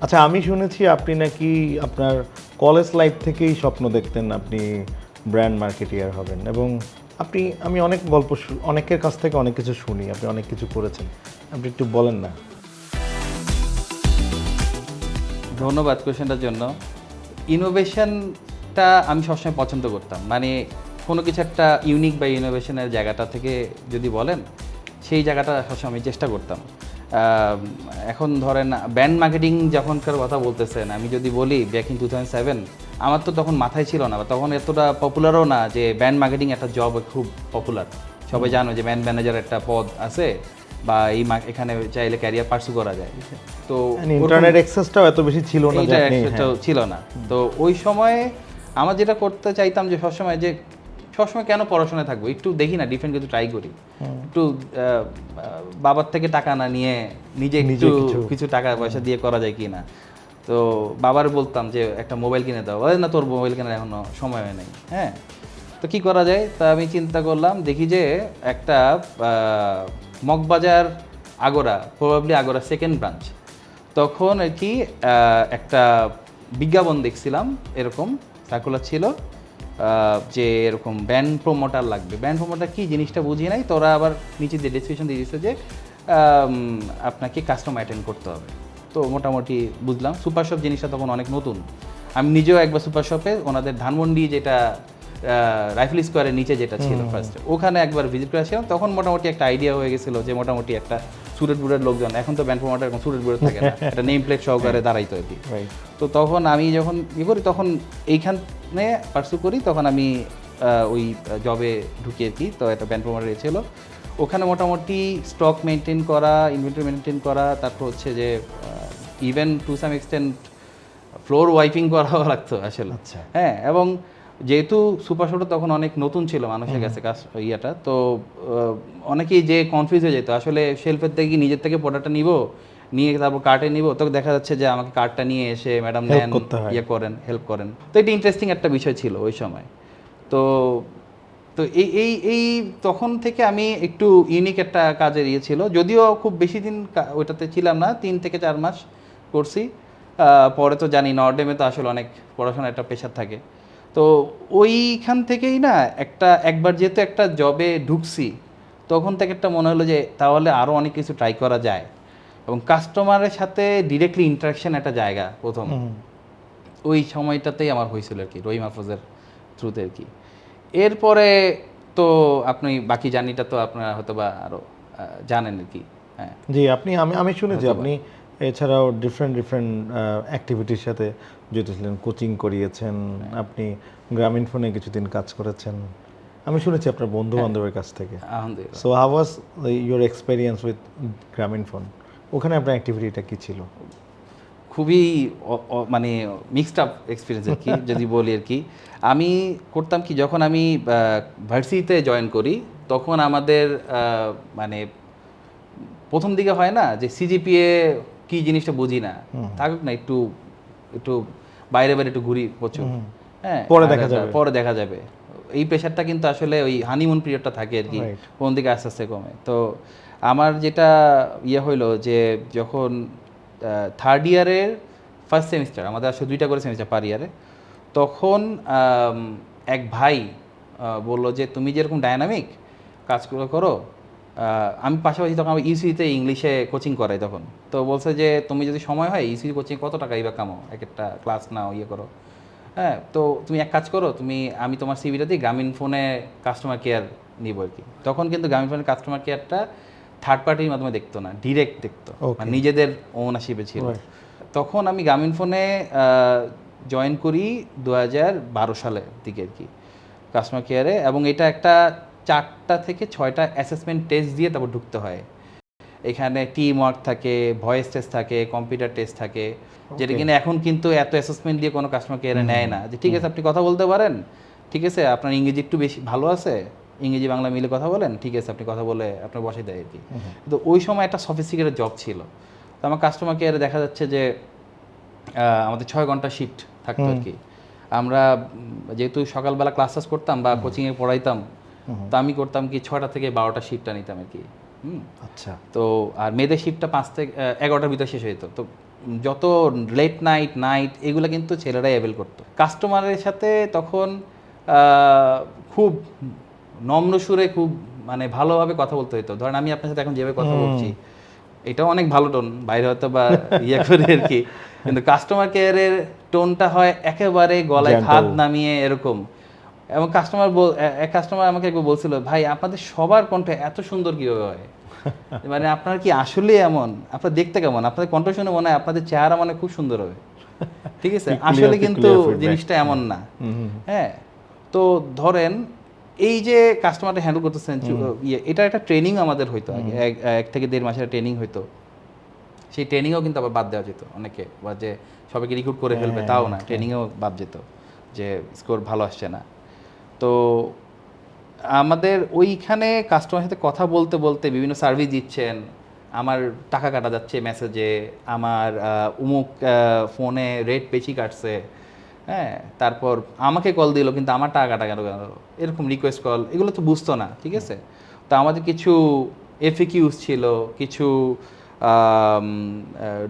আচ্ছা, আমি শুনেছি আপনি নাকি আপনার কলেজ লাইফ থেকেই স্বপ্ন দেখতেন আপনি ব্র্যান্ড মার্কেটিয়ার হবেন, এবং আমি অনেক অনেকের কাছ থেকে অনেক কিছু শুনি, আপনি অনেক কিছু করেছেন। আপনি একটু বলেন না? ধন্যবাদ কোয়েশ্চেনটার জন্য। ইনোভেশনটা আমি সবসময় পছন্দ করতাম। মানে কোনো কিছু একটা ইউনিক বা ইনোভেশনের জায়গাটা থেকে যদি বলেন, সেই জায়গাটা সবসময় আমি চেষ্টা করতাম। এখন ধরেন ব্র্যান্ড মার্কেটিং যখনকার কথা বলতেছেন, আমি যদি বলি ব্যাক ইন 2007, আমার তো তখন মাথায় ছিল না, বা তখন এতটা পপুলারও না যে ব্র্যান্ড মার্কেটিং একটা জব খুব পপুলার। সবাই জানো যে ব্র্যান্ড ম্যানেজার একটা পদ আছে, বা এখানে চাইলে ক্যারিয়ার পার্সু করা যায়। তো ইন্টারনেট অ্যাক্সেসটাও এত বেশি ছিল না যে এইটা আপনি ছিল না। তো ওই সময়ে আমার যেটা করতে চাইতাম যে সবসময় কেন পড়াশোনায় থাকবো, একটু দেখি না ডিফারেন্ট কিছু ট্রাই করি, একটু বাবার থেকে টাকা না নিয়ে নিজে একটু কিছু টাকা পয়সা দিয়ে করা যায় কি না। তো বাবার বলতাম যে একটা মোবাইল কিনে দাও, না তোর মোবাইল কেনার এখনো সময় হয় নাই। হ্যাঁ, তো কি করা যায়, তা আমি চিন্তা করলাম, দেখি যে একটা Moghbazar Agora, probably Agora second branch, তখন আর কি একটা বিজ্ঞাপন দেখছিলাম, এরকম সার্কুলার ছিল যে এরকম ব্র্যান্ড প্রমোটার লাগবে। ব্র্যান্ড প্রমোটার কী জিনিসটা বুঝি নাই, তোরা আবার নিচে যে ডিসক্রিপশন দিয়ে দিচ্ছে যে আপনাকে কাস্টমার অ্যাটেন্ড করতে হবে। তো মোটামুটি বুঝলাম। সুপার শপ জিনিসটা তখন অনেক নতুন। আমি নিজেও একবার সুপার শপে ওনাদের ধানমন্ডি, যেটা রাইফেল স্কোয়ারের নিচে যেটা ছিল ফার্স্টে, ওখানে একবার ভিজিট করেছিলাম। তখন মোটামুটি একটা আইডিয়া হয়ে গেছিলো যে মোটামুটি একটা সুরেট বুড়ের লোকজন, এখন তো ব্যান্ড প্রমোটার এখন সুরেট বুড়ে থাকে না, একটা নেম প্লেট সহকারে দাঁড়াইতো আর কি। তো তখন আমি যখন করি, তখন এইখানে পার্সু করি, তখন আমি ওই জবে ঢুকি আর কি। তো একটা ব্যান্ড প্রমোটার ছিল ওখানে, মোটামুটি স্টক মেনটেন করা, ইনভেন্টরি মেনটেন করা, তারপর হচ্ছে যে even to some extent floor wiping করাও লাগতো আসলে। আচ্ছা। হ্যাঁ, এবং যেহেতু সুপার শপটা তখন অনেক নতুন ছিল মানুষের কাছে ইয়াটা, তো অনেকেই যে কনফিউজ হয়ে যেত আসলে নেলফের থেকে নিজের থেকে প্রোডাক্টটা নিব, নিয়ে তারপর কার্টে নিব, তো দেখা যাচ্ছে যে আমাকে কার্ডটা নিয়ে এসে ম্যাডাম নেন, ইয়ে করেন, হেল্প করেন। তো এটা ইন্টারেস্টিং একটা বিষয় ছিল ওই সময়। তো তো এই এই এই তখন থেকে আমি একটু ইউনিক একটা কাজের ইয়ে ছিল, যদিও খুব বেশি দিন ওইটাতে ছিলাম না, 3 থেকে 4 মাস করছি। পরে তো জানি নর্ডেমে তো আসলে অনেক পড়াশোনার একটা প্রেশার থাকে। তো ওইখান থেকেই না একবার যেহেতু একটা জবে ঢুকছি, তখন থেকে একটা মনে হলো যে তাহলে আরও অনেক কিছু ট্রাই করা যায়, এবং কাস্টমারের সাথে ডিরেক্টলি ইন্টারাকশন একটা জায়গা প্রথম ওই সময়টাতেই আমার হয়েছিল আর কি, রহিম আফরোজের থ্রুতে আর কি। এরপরে তো আপনি বাকি জার্নিটা তো আপনারা হয়তো বা আরও জানেন আর কি। হ্যাঁ জি, আমি শুনেছি আপনি এছাড়াও ডিফারেন্ট অ্যাক্টিভিটির সাথে যুক্ত ছিলেন, কোচিং করিয়েছেন, আপনি গ্রামীণ ফোনে কিছুদিন কাজ করেছেন, আমি শুনেছি আপনার বন্ধু বান্ধবের কাছ থেকে। So how was your experience with গ্রামীণ ফোন? ওখানে আপনার অ্যাক্টিভিটিটা কী ছিল? খুবই মানে মিক্সড আপ এক্সপিরিয়েন্স আর কি যদি বলি আর কি। আমি করতাম কি, যখন আমি ভার্সিটিতে জয়েন করি, তখন আমাদের মানে প্রথম দিকে হয় না যে সিজিপিএ কি জিনিসটা বুঝি না, থাকুক না, একটু একটু বাইরে বাইরে একটু ঘুরি প্রচুর। হ্যাঁ, পরে দেখা যাবে। এই প্রেশারটা কিন্তু আসলে ওই হানিমুন পিরিয়ডটা থাকে আর কি, কোন দিকে আস্তে আস্তে কমে। তো আমার যেটা ইয়ে হইলো যে যখন থার্ড ইয়ারের ফার্স্ট সেমিস্টার, আমাদের আসলে 2টা করে সেমিস্টার পার ইয়ারে, তখন এক ভাই বললো যে তুমি যেরকম ডায়নামিক কাজগুলো করো, আমি পাশাপাশি তখন আমি ইউসিতে ইংলিশে কোচিং করাই তখন। তো বলছে যে তুমি যদি সময় হয় ইউসি কোচিং কত টাকা ইবা কামাও, এক একটা ক্লাস নাও, ইয়ে করো। হ্যাঁ, তো তুমি এক কাজ করো, আমি তোমার সিভিটা দিই, গ্রামীণ ফোনে কাস্টমার কেয়ার নিব আর কি। তখন কিন্তু গ্রামীণ ফোনের কাস্টমার কেয়ারটা থার্ড পার্টির মাধ্যমে দেখতো না, ডিরেক্ট দেখতো, মানে নিজেদের ওনারশিপে ছিল। তখন আমি গ্রামীণ ফোনে জয়েন করি 2012 সালের দিকে আর কি, কাস্টমার কেয়ারে। এবং এটা একটা 4টা থেকে 6টা অ্যাসেসমেন্ট টেস্ট দিয়ে তারপর ঢুকতে হয়। এখানে টিম ওয়ার্ক থাকে, ভয়েস টেস্ট থাকে, কম্পিউটার টেস্ট থাকে, যেটা কিনা এখন কিন্তু এত অ্যাসেসমেন্ট দিয়ে কোনো কাস্টমার কেয়ারে নেয় না। যে ঠিক আছে আপনি কথা বলতে পারেন, ঠিক আছে আপনার ইংরেজি একটু বেশি ভালো আছে, ইংরেজি বাংলা মিলে কথা বলেন, ঠিক আছে আপনি কথা বলে আপনার বসে দেয় আর কি। তো ওই সময় একটা সফিস্টিকেটেড জব ছিল। তো আমার কাস্টমার কেয়ারে দেখা যাচ্ছে যে আমাদের 6 ঘন্টা শিফট থাকতো আর কি। আমরা যেহেতু সকালবেলা ক্লাস করতাম বা কোচিংয়ে পড়াইতাম, তো আমি করতাম কি 6টা থেকে 12টা শিফটটা নিতাম আর কি। আচ্ছা। তো আর মেয়েদের শিফটটা 5 থেকে 11টার ভিতরে শেষ হয়ে যেত। তো যত লেট নাইট এগুলো কিন্তু ছেলেরাই অ্যাভেল করতো। কাস্টমারের সাথে তখন খুব নম্র সুরে খুব মানে ভালোভাবে কথা বলতে হতো। ধরেন আমি আপনার সাথে এখন যেভাবে কথা বলছি, এটাও অনেক ভালো টোন, বাইরে হয়তো বা ইয়ে করে আর কি, কিন্তু কাস্টমার কেয়ারের টোনটা হয় একেবারে গলায় হাত নামিয়ে এরকম। এবং এক কাস্টমার আমাকে একবার বলছিল, ভাই আপনাদের সবার কণ্ঠে এত সুন্দর কীভাবে হয়? মানে আপনার কি আসলে এমন? আপনার দেখতে কেমন? আপনাদের কণ্ঠ শুনে মনে হয় আপনাদের চেহারা মানে খুব সুন্দর হবে। ঠিক আছে? আসলে কিন্তু জিনিসটা এমন না। হ্যাঁ? তো ধরেন এই যে কাস্টমারটা হ্যান্ডেল করতেছেন, এটা একটা ট্রেনিং আমাদের হইতো আগে, 1 থেকে 1.5 মাসের ট্রেনিং হইতো। সেই ট্রেনিংও কিন্তু আবার বাদ দেওয়া যেত অনেকে, বা যে সবাইকে রিক্রুট করে ফেলবে তাও না, ট্রেনিংও বাদ যেত যে স্কোর ভালো আসছে না। তো আমাদের ওইখানে কাস্টমারের সাথে কথা বলতে বলতে বিভিন্ন সার্ভিস দিচ্ছেন, আমার টাকা কাটা যাচ্ছে মেসেজে, আমার উমুক ফোনে রেট বেশি কাটছে, হ্যাঁ, তারপর আমাকে কল দিল কিন্তু আমার টাকা কাটা গেল, এরকম রিকোয়েস্ট কল, এগুলো তো বুঝতো না, ঠিক আছে? তো আমাদের কিছু এফএকিউস ছিল, কিছু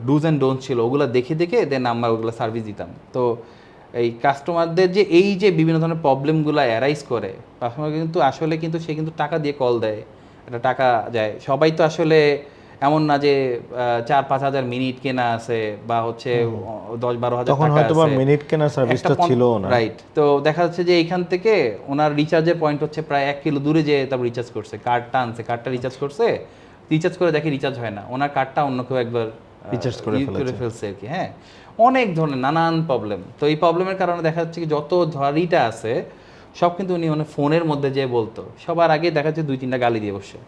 ডুজ অ্যান্ড ডোন্টস ছিল, ওগুলো দেখে দেখে দেন আমরা ওগুলো সার্ভিস দিতাম। তো এই কাস্টমারদের যে এই যে বিভিন্ন ধরনের প্রবলেমগুলো অ্যারাইজ করে, কাস্টমার কিন্তু আসলে কিন্তু সে কিন্তু টাকা দিয়ে কল দেয়, একটা টাকা যায়। সবাই তো আসলে এমন না যে 4-5 হাজার মিনিট কেনা আছে বা হচ্ছে 10-12 হাজার তখন টাকা হয়তো বা আছে, মিনিট কেনার সার্ভিসটা ছিল না, রাইট? তো দেখা যাচ্ছে যে এইখান থেকে ওনার রিচার্জের পয়েন্ট হচ্ছে প্রায় 1 কিলো দূরে যেয়ে তারপর রিচার্জ করছে, কার্ডটা আনছে, কার্ডটা রিচার্জ করছে, রিচার্জ করে দেখে রিচার্জ হয় না, ওনার কার্ডটা অন্য কেউ একবার রিচার্জ করে ফেলছে আর কি। হ্যাঁ, অনেক ধরনের নানান প্রবলেম। তো এই প্রবলেমের কারণে দেখা যাচ্ছে কি যত ঝাড়িটা আছে সব কিন্তু উনি মানে ফোনের মধ্যে যে বলতো, সবার আগে দেখা যাচ্ছে 2-3টা গালি দিয়ে বসে।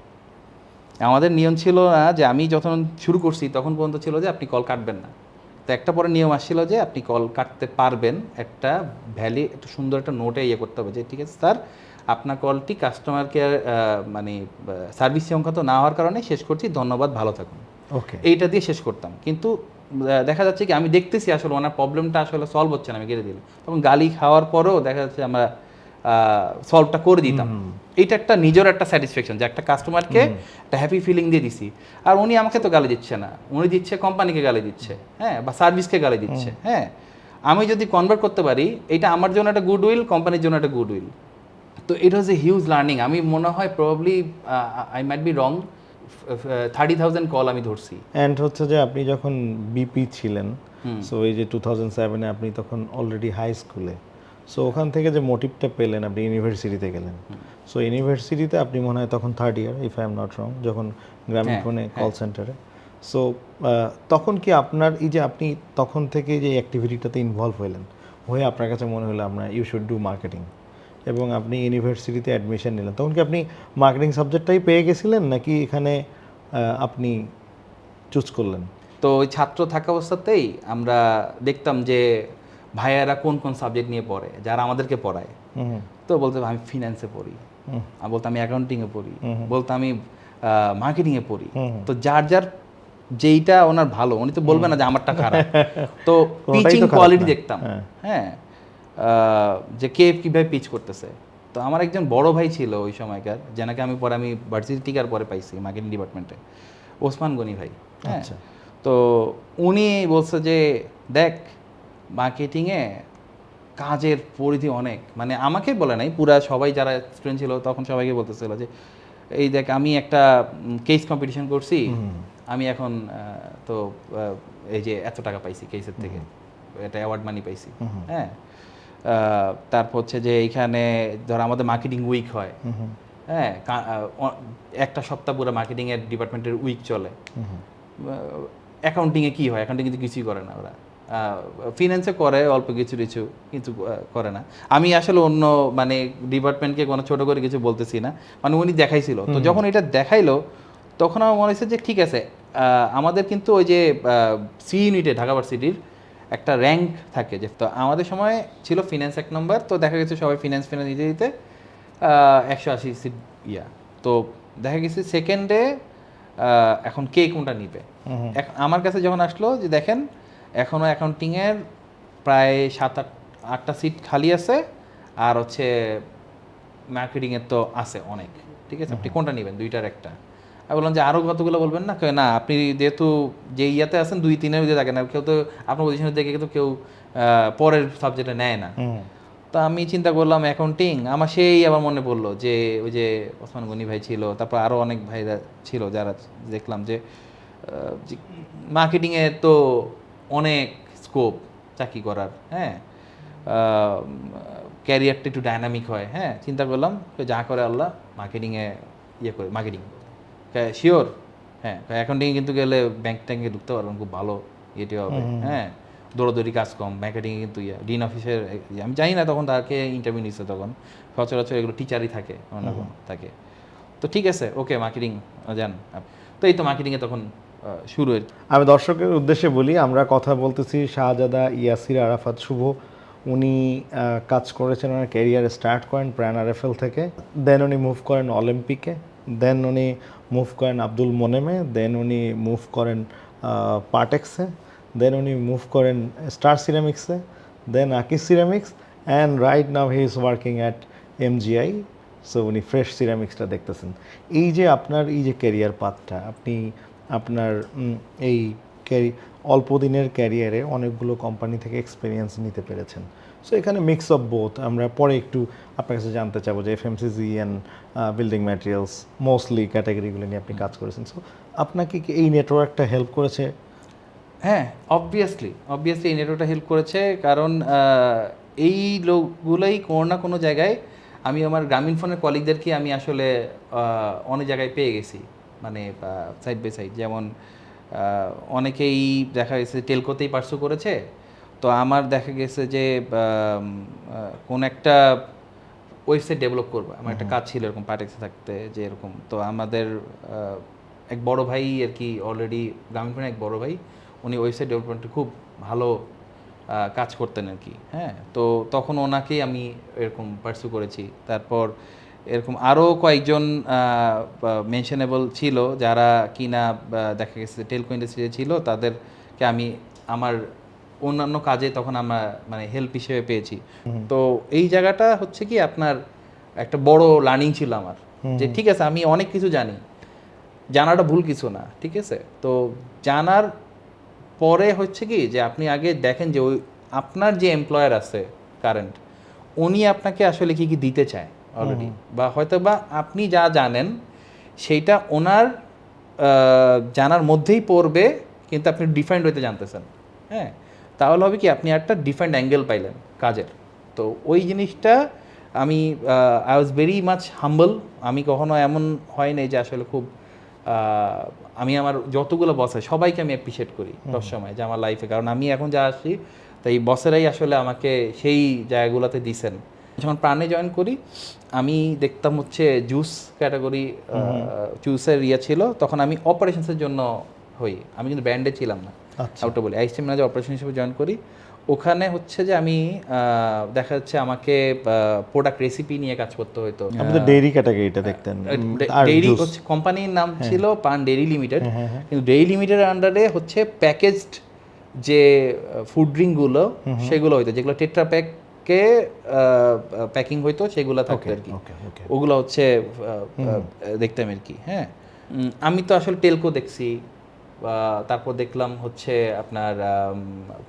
আমাদের নিয়ম ছিল না যে, আমি যখন শুরু করছি তখন পর্যন্ত ছিল যে আপনি কল কাটবেন না। তো একটা পরে নিয়ম আসছিল যে আপনি কল কাটতে পারবেন, একটা একটা সুন্দর একটা নোটে ইয়ে করতে হবে যে ঠিক আছে স্যার, আপনার কলটি কাস্টমার কেয়ার মানে সার্ভিস সংখ্যা তো না হওয়ার কারণে শেষ করছি, ধন্যবাদ, ভালো থাকুন, ওকে। এইটা দিয়ে শেষ করতাম। কিন্তু দেখা যাচ্ছে কি আমি দেখতেছি আসলে ওনার প্রবলেমটা আসলে সলভ হচ্ছে না, আমি কেটে দিলাম। তখন গালি খাওয়ার পরেও দেখা যাচ্ছে আমরা সলভটা করে দিতাম। এইটা একটা নিজের একটা স্যাটিসফ্যাকশন যে একটা কাস্টমারকে একটা হ্যাপি ফিলিং দিয়ে দিছি। আর উনি আমাকে তো গালি দিচ্ছে না, উনি দিচ্ছে কোম্পানিকে গালি দিচ্ছে, হ্যাঁ, বা সার্ভিসকে গালি দিচ্ছে। হ্যাঁ, আমি যদি কনভার্ট করতে পারি, এটা আমার জন্য একটা গুডউইল, কোম্পানির জন্য একটা গুডউইল। তো ইট ওয়াজ এ হিউজ লার্নিং। আমি মনে হয় probably I might be wrong 30,000 call আমি ধরছি। অ্যান্ড হচ্ছে যে আপনি যখন বিপি ছিলেন, সো এই যে 2007-এ আপনি তখন অলরেডি হাই স্কুলে, সো ওখান থেকে যে মোটিভটা পেলেন, আপনি ইউনিভার্সিটিতে গেলেন। সো ইউনিভার্সিটিতে আপনি মনে হয় তখন 3rd year, if I am not wrong, যখন গ্রামীণ ফোনে কল সেন্টারে। সো তখন কি আপনার এই যে আপনি তখন থেকে যে অ্যাক্টিভিটিটাতে ইনভলভ হলেন, হয়ে আপনার কাছে মনে হলো আপনার ইউ শুড ডু মার্কেটিং, এবং আপনি ইউনিভার্সিটিতে অ্যাডমিশন নিলেন, তখন কি আপনি মার্কেটিং সাবজেক্টটাই পেয়ে গেছিলেন নাকি এখানে আপনি চুজ করলেন? তো ওই ছাত্র থাকা অবস্থাতেই আমরা দেখতাম যে ভাইয়ারা কোন কোন সাবজেক্ট নিয়ে পড়ে, যারা আমাদেরকে পড়ায়। তো বলতে আমি ফিন্যান্সে পড়ি, আমি বলতাম আমি অ্যাকাউন্টিংয়ে পড়ি, বলতাম আমি মার্কেটিংয়ে পড়ি। তো যার যার যেইটা ওনার ভালো, উনি তো বলবে না যে আমারটা খারাপ। তো পিচিং কোয়ালিটি দেখতাম, হ্যাঁ, যে কে কীভাবে পিচ করতেছে। তো আমার একজন বড় ভাই ছিল ওই সময়কার, যেনাকে আমি ভার্সিটি টিকার পরে পাইছি মার্কেটিং ডিপার্টমেন্টে, ওসমান গনি ভাই। হ্যাঁ, তো উনি বলছে যে দেখ, মার্কেটিংয়ে কাজের পরিধি অনেক, মানে আমাকে বলে নাই, পুরা সবাই যারা স্টুডেন্ট ছিল তখন সবাইকে বলতেছিল যে এই দেখ, আমি একটা কেস কম্পিটিশন করছি, আমি এখন তো এই যে এত টাকা পাইছি কেসের থেকে, এটা অ্যাওয়ার্ড মানি পাইছি। হ্যাঁ, তারপর হচ্ছে যে এইখানে ধর আমাদের মার্কেটিং উইক হয়, হ্যাঁ, একটা সপ্তাহ পুরো মার্কেটিংয়ের ডিপার্টমেন্টের উইক চলে। অ্যাকাউন্টিংয়ে কী হয়, অ্যাকাউন্টিং কিন্তু কিছুই করে না ওরা, ফিন্যান্সে করে অল্প কিছু কিছু, কিন্তু করে না। আমি আসলে অন্য মানে ডিপার্টমেন্টকে কোনো ছোটো করে কিছু বলতেছি না, মানে উনি দেখাইছিল। তো যখন এটা দেখাইলো তখন আমার মনে হয়েছে যে ঠিক আছে, আমাদের কিন্তু ওই যে সি ইউনিটে ঢাকা ভার্সিটির একটা র্যাঙ্ক থাকে, যে তো আমাদের সময় ছিল ফিন্যান্স 1 নম্বর, তো দেখা গেছে সবাই ফিন্যান্স দিতে দিতে 180 সিট ইয়া। তো দেখা গেছে সেকেন্ডে এখন কে কোনটা নিবে। আমার কাছে যখন আসলো যে দেখেন এখনও অ্যাকাউন্টিংয়ের প্রায় 7-8টা সিট খালি আছে, আর হচ্ছে মার্কেটিংয়ের তো আছে অনেক, ঠিক আছে, আপনি কোনটা নেবেন, 2টার একটা। আমি বললাম যে আরও কতগুলো বলবেন না? কয় না, আপনি যেহেতু যে ইয়াতে আছেন 2-3 এর মধ্যে থাকেন, আর কেউ তো আপনার পজিশনে দেখে কিন্তু কেউ পরের সাবজেক্টে নেয় না। তো আমি চিন্তা করলাম অ্যাকাউন্টিং, আমার সেই আবার মনে পড়লো যে ওই যে ওসমান গনি ভাই ছিল, তারপর আরও অনেক ভাইরা ছিল যারা দেখলাম যে মার্কেটিংয়ে তো অনেক স্কোপ চাকরি করার, হ্যাঁ, ক্যারিয়ারটা একটু ডাইনামিক হয়, হ্যাঁ। চিন্তা করলাম যা করে আল্লাহ, মার্কেটিংয়ে ইয়ে করে, মার্কেটিং শিওর, হ্যাঁ। অ্যাকাউন্টিংয়ে কিন্তু গেলে ব্যাংক ট্যাঙ্কে ঢুকতে পারবেন, খুব ভালো ইয়েটি হবে, হ্যাঁ, দৌড়াদৌড়ি কাজ কম। ব্যাংকেটিংয়ে কিন্তু ডিন অফিসের, আমি জানি না তখন তাকে ইন্টারভিউ নিচ্ছে, তখন সচরাচর এগুলো টিচারই থাকে, অন্য থাকে। তো ঠিক আছে, ওকে, মার্কেটিং যান। তো এই তো মার্কেটিংয়ে তখন শুরু। আমি দর্শকের উদ্দেশ্যে বলি, আমরা কথা বলতেছি শাহজাদা ইয়াসির আরাফাত শুভ। উনি কাজ করেছেন, ওনার ক্যারিয়ার স্টার্ট করেন প্রাণ আরএফএল থেকে, দেন উনি মুভ করেন অলিম্পিকে, দেন উনি মুভ করেন আব্দুল মোনেমে, দেন উনি মুভ করেন পার্টেক্সে, দেন উনি মুভ করেন স্টার সিরামিক্সে, দেন আকিস ceramics, and right now he is working at MgI. So উনি ফ্রেশ সিরামিক্সটা দেখতেছেন। এই যে আপনার এই যে ক্যারিয়ার পাথটা, আপনি আপনার এই অল্প দিনের ক্যারিয়ারে অনেকগুলো কোম্পানি থেকে এক্সপিরিয়েন্স নিতে পেরেছেন। সো এখানে মিক্স অফ বোথ। আমরা পরে একটু আপনার কাছে জানতে চাবো যে FMCG and building materials mostly ক্যাটাগরিগুলো নিয়ে আপনি কাজ করেছেন। সো আপনাকে কি এই নেটওয়ার্কটা হেল্প করেছে? হ্যাঁ, অবভিয়াসলি এই নেটওয়ার্কটা হেল্প করেছে, কারণ এই লোকগুলোই কোনো না কোনো জায়গায়, আমি আমার গ্রামীণ ফোনের কলিগদেরকে আমি আসলে অনেক জায়গায় পেয়ে গেছি, মানে সাইড বাই সাইড। যেমন অনেকেই দেখা গেছে টেলকোতেই পার্সু করেছে, তো আমার দেখা গেছে যে কোন একটা ওয়েবসাইট ডেভেলপ করবো, আমার একটা কাজ ছিল এরকম পার্টেক্সে থাকতে, যে এরকম। তো আমাদের এক বড় ভাই আর কি, অলরেডি গ্রামীণ ফোনের এক বড় ভাই, উনি ওয়েবসাইট ডেভেলপমেন্টে খুব ভালো কাজ করতেন আর কি, হ্যাঁ। তো তখন ওনাকেই আমি এরকম পার্সু করেছি। তারপর এরকম আরও কয়েকজন মেনশনেবল ছিল, যারা কিনা দেখা গেছে টেলকো ইন্ডাস্ট্রিতে ছিল, তাদেরকে আমি আমার অন্যান্য কাজে তখন আমরা মানে হেল্প হিসেবে পেয়েছি। তো এই জায়গাটা হচ্ছে কি আপনার একটা বড় লার্নিং ছিল আমার, যে ঠিক আছে আমি অনেক কিছু জানি, জানাটা ভুল কিছু না, ঠিক আছে। তো জানার পরে হচ্ছে কি যে আপনি আগে দেখেন যে ওই আপনার যে এমপ্লয়ার আছে কারেন্ট, উনি আপনাকে আসলে কি কি দিতে চায় অলরেডি, বা হয়তো বা আপনি যা জানেন সেইটা ওনার জানার মধ্যেই পড়বে, কিন্তু আপনি ডিফারেন্ট হইতে জানতেছেন, হ্যাঁ। তাহলে হবে কি আপনি একটা ডিফারেন্ট অ্যাঙ্গেল পাইলেন কাজের। তো ওই জিনিসটা আমি আই ওয়াজ ভেরি মাচ হাম্বল। আমি কখনো এমন হয় নাই যে আসলে খুব আমি আমার যতগুলো বস হয় সবাইকে আমি অ্যাপ্রিসিয়েট করি সবসময় যে আমার লাইফে, কারণ আমি এখন যা আসছি তাই বসেরাই আসলে আমাকে সেই জায়গাগুলোতে দিছেন। যখন প্রাণে জয়েন করি আমি দেখতাম হচ্ছে জুস ক্যাটাগরি, জুসের ইয়ে ছিল, তখন আমি অপারেশনসের জন্য হই, আমি কিন্তু ব্র্যান্ডে ছিলাম না, ওটা বলি আইসিএম ম্যানেজার অপারেশন হিসেবে জয়েন করি। ওখানে হচ্ছে যে আমি দেখা যাচ্ছে আমাকে প্রোডাক্ট রেসিপি নিয়ে কাজ করতে হতো। আপনি তো ডেইরি ক্যাটাগরিটা দেখতেন। ডেইরি হচ্ছে কোম্পানির নাম ছিল পান ডেইরি লিমিটেড, কিন্তু ডেইরি লিমিটেডের আন্ডারে হচ্ছে প্যাকেজড যে ফুড ড্রিঙ্কগুলো সেগুলো হইতো, যেগুলো টেট্রা প্যাকে প্যাকিং হইতো সেগুলো থাকতো আর কি, ওগুলো হচ্ছে দেখতাম আর কি, হ্যাঁ। আমি তো আসলে টেলকো দেখছি, তারপর দেখলাম হচ্ছে আপনার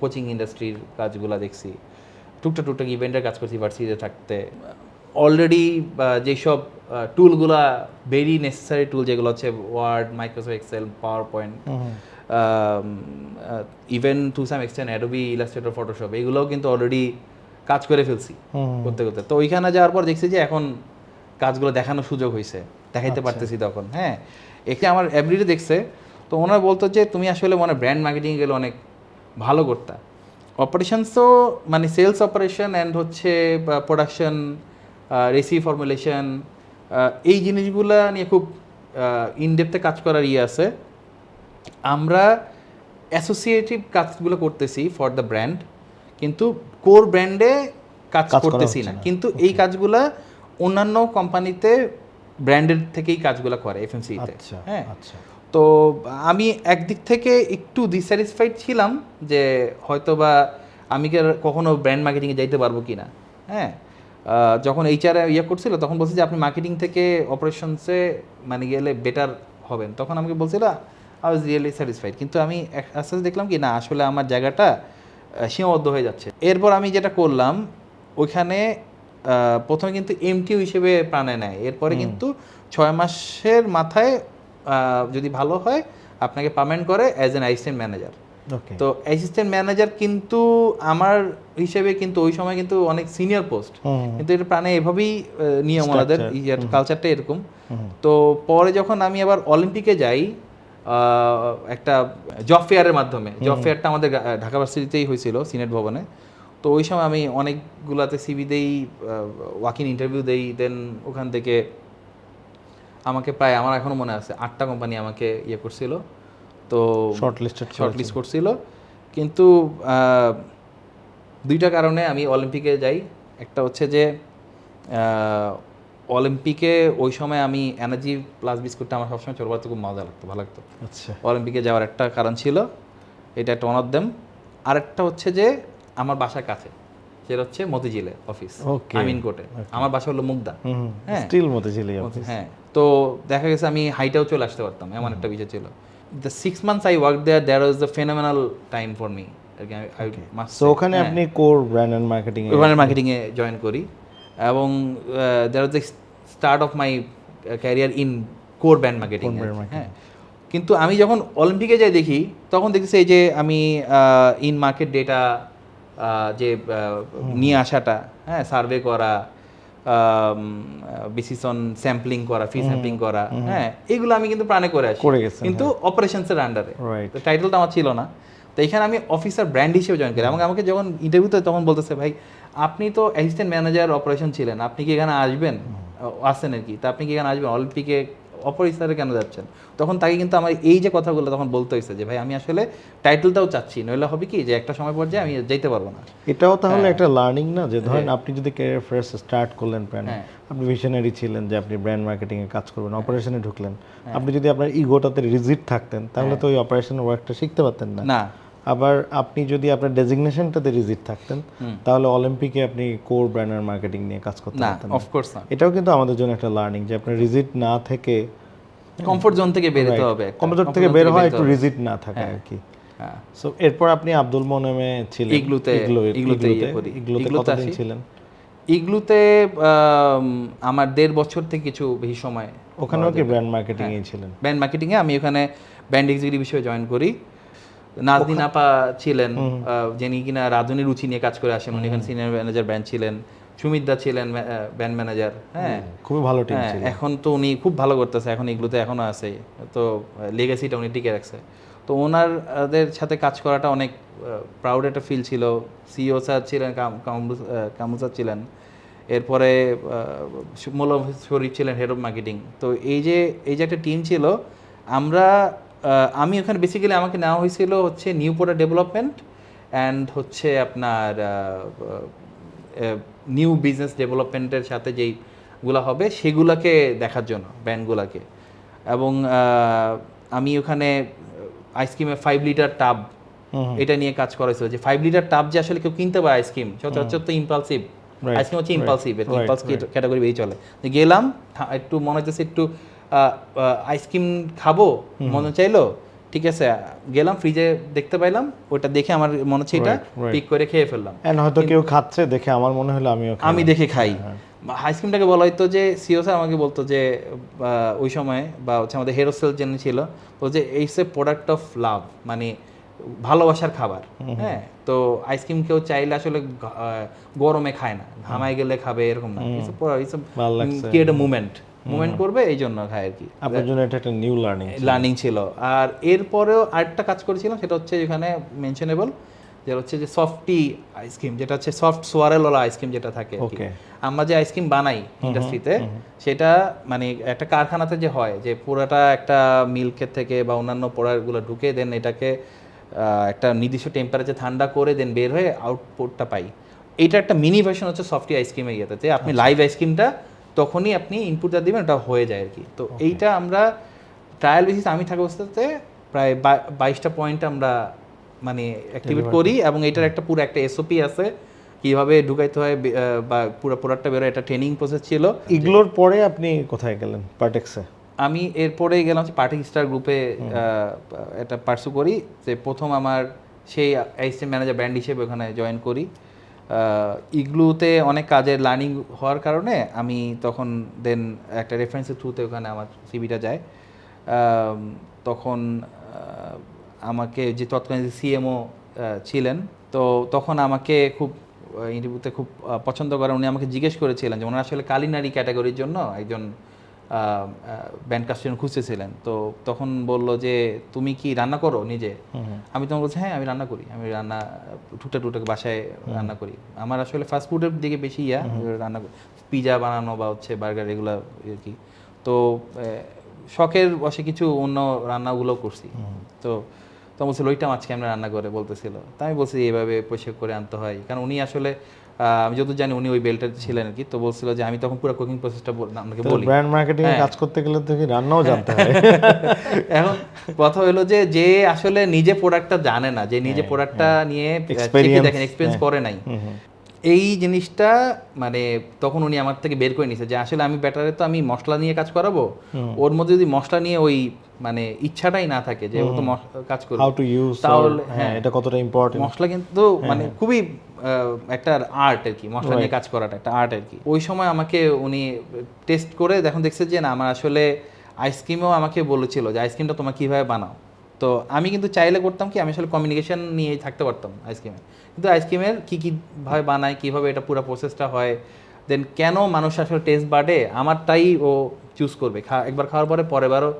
কোচিং ইন্ডাস্ট্রির কাজগুলো দেখছি, টুকটাক ইভেন্টের কাজ করছি ভার্সিটিতে থাকতে। অলরেডি যেসব টুলগুলা ভেরি নেসেসারি টুল, যেগুলো হচ্ছে word, Microsoft Excel, power point, even to some extent Adobe Illustrator, Photoshop, এগুলোও কিন্তু অলরেডি কাজ করে ফেলছি করতে করতে। তো ওইখানে যাওয়ার পর দেখছি যে এখন কাজগুলো দেখানোর সুযোগ হয়েছে, দেখাইতে পারতেছি তখন, হ্যাঁ। এখানে আমার এভরিডে দেখছে, তো ওনারা বলতো যে তুমি আসলে মানে ব্র্যান্ড মার্কেটিংয়ে গেলে অনেক ভালো করতা। অপারেশনসও মানে সেলস অপারেশন অ্যান্ড হচ্ছে প্রোডাকশন, রেসিপি ফর্মুলেশন, এই জিনিসগুলো নিয়ে খুব ইনডেপথে কাজ করার ইয়ে আছে। আমরা অ্যাসোসিয়েটিভ কাজগুলো করতেছি ফর দ্য ব্র্যান্ড, কিন্তু কোর ব্র্যান্ডে কাজ করতেছি না, কিন্তু এই কাজগুলা অন্যান্য কোম্পানিতে ব্র্যান্ডের থেকেই কাজগুলো করে এফএমসিতে, হ্যাঁ। তো আমি একদিক থেকে একটু ডিস্যাটিসফাইড ছিলাম যে হয়তো বা আমি কি কখনো ব্র্যান্ড মার্কেটিংয়ে যাইতে পারবো কি না, হ্যাঁ। যখন এইচআর ইয়ে করছিল তখন বলছি যে আপনি মার্কেটিং থেকে অপারেশনসে মানে গেলে বেটার হবেন, তখন আমাকে বলছিল আই ওয়াজ রিয়েলি স্যাটিসফাইড। কিন্তু আমি আস্তে আস্তে দেখলাম কি না, আসলে আমার জায়গাটা সীমাবদ্ধ হয়ে যাচ্ছে। এরপর আমি যেটা করলাম ওইখানে প্রথমে কিন্তু এমটিও হিসেবে প্রাণে নেয়, এরপরে কিন্তু 6 মাসের মাথায় যদি ভালো হয় আপনাকে পার্মানেন্ট করে অ্যাজ অ্যান অ্যাসিস্ট্যান্ট ম্যানেজার। ওকে। তো অ্যাসিস্ট্যান্ট ম্যানেজার কিন্তু আমার হিসেবে কিন্তু ওই সময় কিন্তু অনেক সিনিয়র পোস্ট, কিন্তু এটা প্রাণে এভাবেই নিয়ম ওনাদের, কালচারটা এরকম। তো পরে যখন আমি আবার অলিম্পিকে যাই একটা জব ফেয়ারের মাধ্যমে, জব ফেয়ারটা আমাদের ঢাকা ভার্সিটিতেই হয়েছিল সিনেট ভবনে। তো ওই সময় আমি অনেকগুলাতে সিভি দেই, ওয়াক ইন ইন্টারভিউ দেই, দেন ওখান থেকে আমাকে প্রায়, আমার এখনও মনে আছে 8টা কোম্পানি আমাকে ইয়ে করছিল, তো শর্টলিস্ট করছিল। কিন্তু 2টা কারণে আমি অলিম্পিকে যাই। একটা হচ্ছে যে অলিম্পিকে ওই সময় আমি এনার্জি প্লাস বিস্কুটটা আমার সবসময় ছোটবেলাতে খুব মজা লাগতো, ভালো লাগতো। আচ্ছা। অলিম্পিকে যাওয়ার একটা কারণ ছিল, এটা একটা ওয়ান অফ দেম। আরেকটা হচ্ছে যে আমার বাসার কাছে, সেটা হচ্ছে মতিঝিলে অফিস, আমিন কোর্টে। আমার বাসা হলো মুগদা। হ্যাঁ, স্টিল মতিঝিলে অফিস। হ্যাঁ, তো দেখা গেছে আমি হাইটাও চলে আসতে পারতাম, এমন একটা বিষয় ছিল। The 6 months I work there was the phenomenal time for me. So ওখানে আপনি কোর ব্র্যান্ড এন্ড মার্কেটিং মার্কেটিংয়ে জয়েন করি, এবং that was the start of my career in core brand marketing. হ্যাঁ, কিন্তু আমি যখন অলিম্পিকে যাই দেখি, তখন দেখতেছি এই যে আমি ইন মার্কেট ডেটা যে নিয়ে আসাটা, হ্যাঁ, সার্ভে করা, বেসিস অন স্যাম্পলিং করা, ফি স্যাম্পলিং করা, হ্যাঁ, এগুলো আমি কিন্তু প্রাণে করে আসি, কিন্তু অপারেশনসের আন্ডারে। তো টাইটেলটা আমার ছিল না। তো এখানে আমি অফিসার ব্র্যান্ড হিসেবে জয়েন করি, এবং আমাকে যখন ইন্টারভিউতে তখন বলতেছে, ভাই আপনি তো অ্যাসিস্ট্যান্ট ম্যানেজার অপারেশন ছিলেন, আপনি কি এখানে আসবেন? আসছেন আর কি, তা আপনি কি এখানে আসবেন? অলিম্পিকে অপারেশনে কেন যাচ্ছেন? তখন তাকে কিন্তু আমার এই যে কথাগুলো তখন বলতে হয়েছে যে ভাই আমি আসলে টাইটেলটাও চাচ্ছি, নইলে হবে কি যে একটা সময় পর্যায়ে আমি যেতে পারবো না। এটাও তাহলে একটা লার্নিং না, যে ধরেন আপনি যদি ক্যারিয়ার ফার্স্ট স্টার্ট করলেন ব্র্যান্ড, আপনি ভিশনারি ছিলেন যে আপনি ব্র্যান্ড মার্কেটিং এ কাজ করবেন, অপারেশনে ঢুকলেন, আপনি যদি আপনার ইগোটাতে রিজিড থাকতেন তাহলে তো ওই অপারেশন ওয়ার্কটা শিখতে পারতেন না। আবার আপনি যদি আপনার ডেজিগনেশনটাতে রিজিড থাকতেন তাহলে অলিম্পিকে আপনি কোর ব্র্যান্ড আর মার্কেটিং নিয়ে কাজ করতে পারতেন না। অফকোর্স না। এটাও কিন্তু আমাদের জন্য একটা লার্নিং যে আপনার রিজিড না থেকে কমফোর্ট জোন থেকে বের হতে হবে, কমফোর্ট জোন থেকে বের হয়, একটু রিজিড না থাকা আর কি। সো এরপর আপনি আব্দুল মোনেমে ছিলেন, ইগলুতে কতদিন ছিলেন? ইগলুতে আমার 1.5 বছর থেকে কিছু বেশি সময়। ওখানেও কি ব্র্যান্ড মার্কেটিং এ ছিলেন? ব্র্যান্ড মার্কেটিং এ আমি ওখানে ব্র্যান্ড এক্সিকিউটিভ হিসেবে জয়েন করি। নাজদিন আপা ছিলেন, যিনি কিনা রাঁধুনি রুচি নিয়ে কাজ করে আসেন, উনি এখানে সিনিয়র ম্যানেজার ব্র্যান্ড ছিলেন। সুমিত দা ছিলেন ব্র্যান্ড ম্যানেজার। হ্যাঁ, খুবই ভালো টিম ছিল। এখন তো উনি খুব ভালো করতেছে, এখন এগুলোতে এখনো আছে, তো লেগাসিটা উনি টিকে রাখছে। তো ওনারদের সাথে কাজ করাটা অনেক প্রাউড একটা ফিল ছিল। সিইও স্যার ছিলেন, কামরুল স্যার ছিলেন, এরপরে মোল্লা শরীফ ছিলেন হেড অফ মার্কেটিং। তো এই যে একটা টিম ছিল, আমি ওখানে বেসিক্যালি আমাকে নেওয়া হয়েছিল হচ্ছে নিউ প্রোডাক্ট ডেভেলপমেন্ট অ্যান্ড হচ্ছে আপনার নিউ বিজনেস ডেভেলপমেন্টের সাথে যেইগুলো হবে সেগুলোকে দেখার জন্য, ব্র্যান্ডগুলোকে। এবং আমি ওখানে আইসক্রিমের 5 লিটার টাব এটা নিয়ে কাজ করেছিল, যে 5 লিটার টাব যে আসলে কেউ কিনতে পারে আইসক্রিম, সচরাচর তো ইম্পালসিভ আইসক্রিম হচ্ছে, ইম্পালসিভ ইম্পালস ক্যাটাগরি বেরিয়ে চলে। গেলাম, একটু মনে হচ্ছে একটু আইসক্রিম খাবো, মনে চাইলো, ঠিক আছে, গেলাম, ফ্রিজে দেখতে পাইলাম, ওটা দেখে আমার মনে হচ্ছে এটা পিক করে খেয়ে ফেললাম। হয়তো কেউ খাচ্ছে দেখে আমার মনে হলো আমি দেখে খাই। আইসক্রিমটাকে বলা হয়তো যে সিও স্যার আমাকে বলতো যে ওই সময় বা হচ্ছে আমাদের হেড অফ সেল যিনি ছিল, তো যে এইস এ প্রোডাক্ট অফ লাভ, মানে ভালোবাসার খাবার। হ্যাঁ, তো আইসক্রিম কেউ চাইলে আসলে গরমে খায় না, ঘামায় গেলে খাবে এরকম না, ক্রিয়েট এ মুভমেন্ট করবে, এই জন্য খায় আর কি। আপনার জন্য এটা একটা নিউ লার্নিং ছিল। আর এরপরেও আরেকটা কাজ করেছিলাম, সেটা হচ্ছে এখানে মেনশনেবল, যেটা হচ্ছে যে সফটি আইসক্রিম, যেটা হচ্ছে সফট সোয়ারেলওয়ালা আইসক্রিম যেটা থাকে। আমরা যে আইসক্রিম বানাই ইন্ডাস্ট্রিতে, সেটা মানে একটা কারখানাতে যে হয়, যে পুরাটা একটা মিল্কের থেকে বা অন্যান্য প্রোডাক্টগুলো ঢুকে দেন এটাকে একটা নির্দিষ্ট টেম্পারেচার ঠান্ডা করে দেন বের হয়ে আউটপুটটা পাই। এইটা একটা মিনি ভার্সন হচ্ছে সফটি আইসক্রিমের ইয়েতে, যে আপনি লাইভ আইসক্রিমটা তখনই আপনি ইনপুটটা দিবেন, ওটা হয়ে যায় আর কি। তো এইটা আমরা ট্রায়াল বেসিস আমি থাকা অবস্থাতে প্রায় 22টা পয়েন্ট আমরা মানে অ্যাক্টিভেট করি, এবং এটার একটা পুরো একটা এসওপি আছে কিভাবে ঢুকাইতে হয় বা পুরো প্রোডাক্টটা বেরোয়, একটা ট্রেনিং প্রসেস ছিল। ইগলোর পরে আপনি কোথায় গেলেন? পার্টেক্সে? আমি এরপরে গেলাম হচ্ছে পার্টি স্টার গ্রুপে এটা পার্সু করি, যে প্রথম আমার সেই অ্যাসিস্ট্যান্ট ম্যানেজার ব্র্যান্ড হিসেবে ওখানে জয়েন করি। ইগলুতে অনেক কাজের লার্নিং হওয়ার কারণে আমি তখন দেন একটা রেফারেন্সের থ্রুতে ওখানে আমার সিভিটা যায়। তখন আমাকে যে তৎকালীন সিএমও ছিলেন, তো তখন আমাকে খুব ইন্টারভিউতে খুব পছন্দ করেন। উনি আমাকে জিজ্ঞেস করেছিলেন যে ওনারা আসলে কালিনারি ক্যাটাগরির জন্য একজন ব্যান্ড কাস্টমার খুঁজতেছিলেন। তো তখন বলল যে তুমি কি রান্না করো নিজে? আমি তখন বলছি হ্যাঁ আমি রান্না করি, আমি রান্না টুকটাক বাসায় রান্না করি। আমার আসলে ফাস্ট ফুডের দিকে বেশি রান্না করি, পিজা বানানো বা হচ্ছে বার্গার এগুলো আর কি। তো শখের বসে কিছু অন্য রান্নাগুলো করছি। তো তখন বলছিল ওইটা আজকে আমরা রান্না করে বলতেছিল। তা আমি বলছি এইভাবে পরিষ্কার করে আনতে হয়, কারণ উনি আসলে আমি যত জানি উনি ওই বেল্টে ছিলেন আর কি। তো বলছিল যে আমি তখন পুরো কুকিং প্রসেসটা আপনাকে বলি। ব্র্যান্ড মার্কেটিং এ কাজ করতে গেলে তো কি রান্নাও জানতে হয়। এখন কথা হলো যে যে আসলে নিজে প্রোডাক্টটা জানে না, যে নিজে প্রোডাক্টটা নিয়ে দেখেন এক্সপেরিয়েন্স করে নাই, এই জিনিসটা মানে তখন উনি আমার থেকে বের করে নিছে যে আসলে আমি ব্যাটারে তো আমি মশলা নিয়ে কাজ করাবো, ওর মধ্যে যদি মশলা নিয়ে ওই মানে ইচ্ছাটাই না থাকে যে ও তো কাজ করবে হাউ টু ইউজ, তাহলে হ্যাঁ এটা কতটা ইম্পর্টেন্ট। মশলা কিন্তু মানে খুবই একটা আর্ট আর কি, মশলা নিয়ে কাজ করাটা একটা আর্ট আর কি। ওই সময় আমাকে উনি টেস্ট করে দেখছে যে না আমার আসলে আইসক্রিমও আমাকে বলেছিল যে আইসক্রিমটা তোমার কীভাবে বানাও। তো আমি কিন্তু চাইলে করতাম কি, আমি আসলে কমিউনিকেশন নিয়ে থাকতে পারতাম আইসক্রিমে, কিন্তু আইসক্রিমের কীভাবে বানায়, কীভাবে এটা পুরো প্রসেসটা হয়, দেন কেন মানুষ আসলে টেস্ট বাড়ে আমারটাই ও চুজ করবে, একবার খাওয়ার পরে পরেরবারও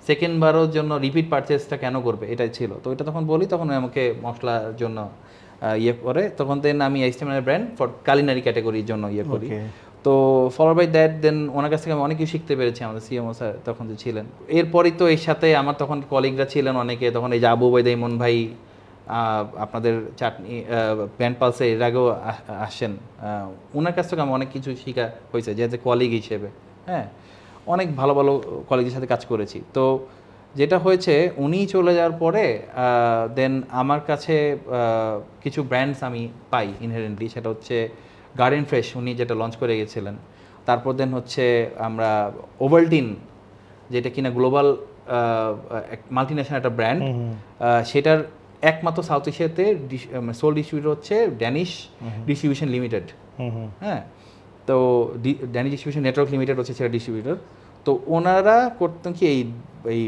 সেকেন্ডবারও জন্য রিপিট পারচেসটা কেন করবে, এটাই ছিল। তো এটা তখন বলি, তখন আমাকে মশলার জন্য ইয়ে করে, তখন দেন আমি এইচটিএমএল ব্র্যান্ড ফর কালিনারি ক্যাটাগরির জন্য ইয়ে করি। তো ফলো বাই দ্যাট দেন ওনার কাছ থেকে আমি অনেক কিছু শিখতে পেরেছি, আমাদের সিএমও স্যার তখন যে ছিলেন। এরপরই তো এর সাথে আমার তখন কলিগরা ছিলেন অনেকে, তখন এই যে আবু ওবায়দা ইমন ভাই আপনাদের চাটনি ব্যান্ড পালসে এর আগেও আসেন, ওনার কাছ থেকে আমি অনেক কিছু শেখা হয়েছে যে কলিগ হিসেবে। হ্যাঁ, অনেক ভালো ভালো কলিগের সাথে কাজ করেছি। তো যেটা হয়েছে উনি চলে যাওয়ার পরে দেন আমার কাছে কিছু ব্র্যান্ডস আমি পাই ইনহেরেন্টলি, সেটা হচ্ছে গার্ডেন ফ্রেশ উনি যেটা লঞ্চ করে গেছিলেন। তারপর দেন হচ্ছে আমরা ওভালটিন, যেটা কিনা গ্লোবাল মাল্টিন্যাশনাল একটা ব্র্যান্ড, সেটার একমাত্র সাউথ এশিয়াতে সোল ডিস্ট্রিবিউটর হচ্ছে ড্যানিশ ডিস্ট্রিবিউশন লিমিটেড। হ্যাঁ, তো ড্যানিশ ডিস্ট্রিবিউশন নেটওয়ার্ক লিমিটেড হচ্ছে সেটা ডিস্ট্রিবিউটর। তো ওনারা করতেন কি এই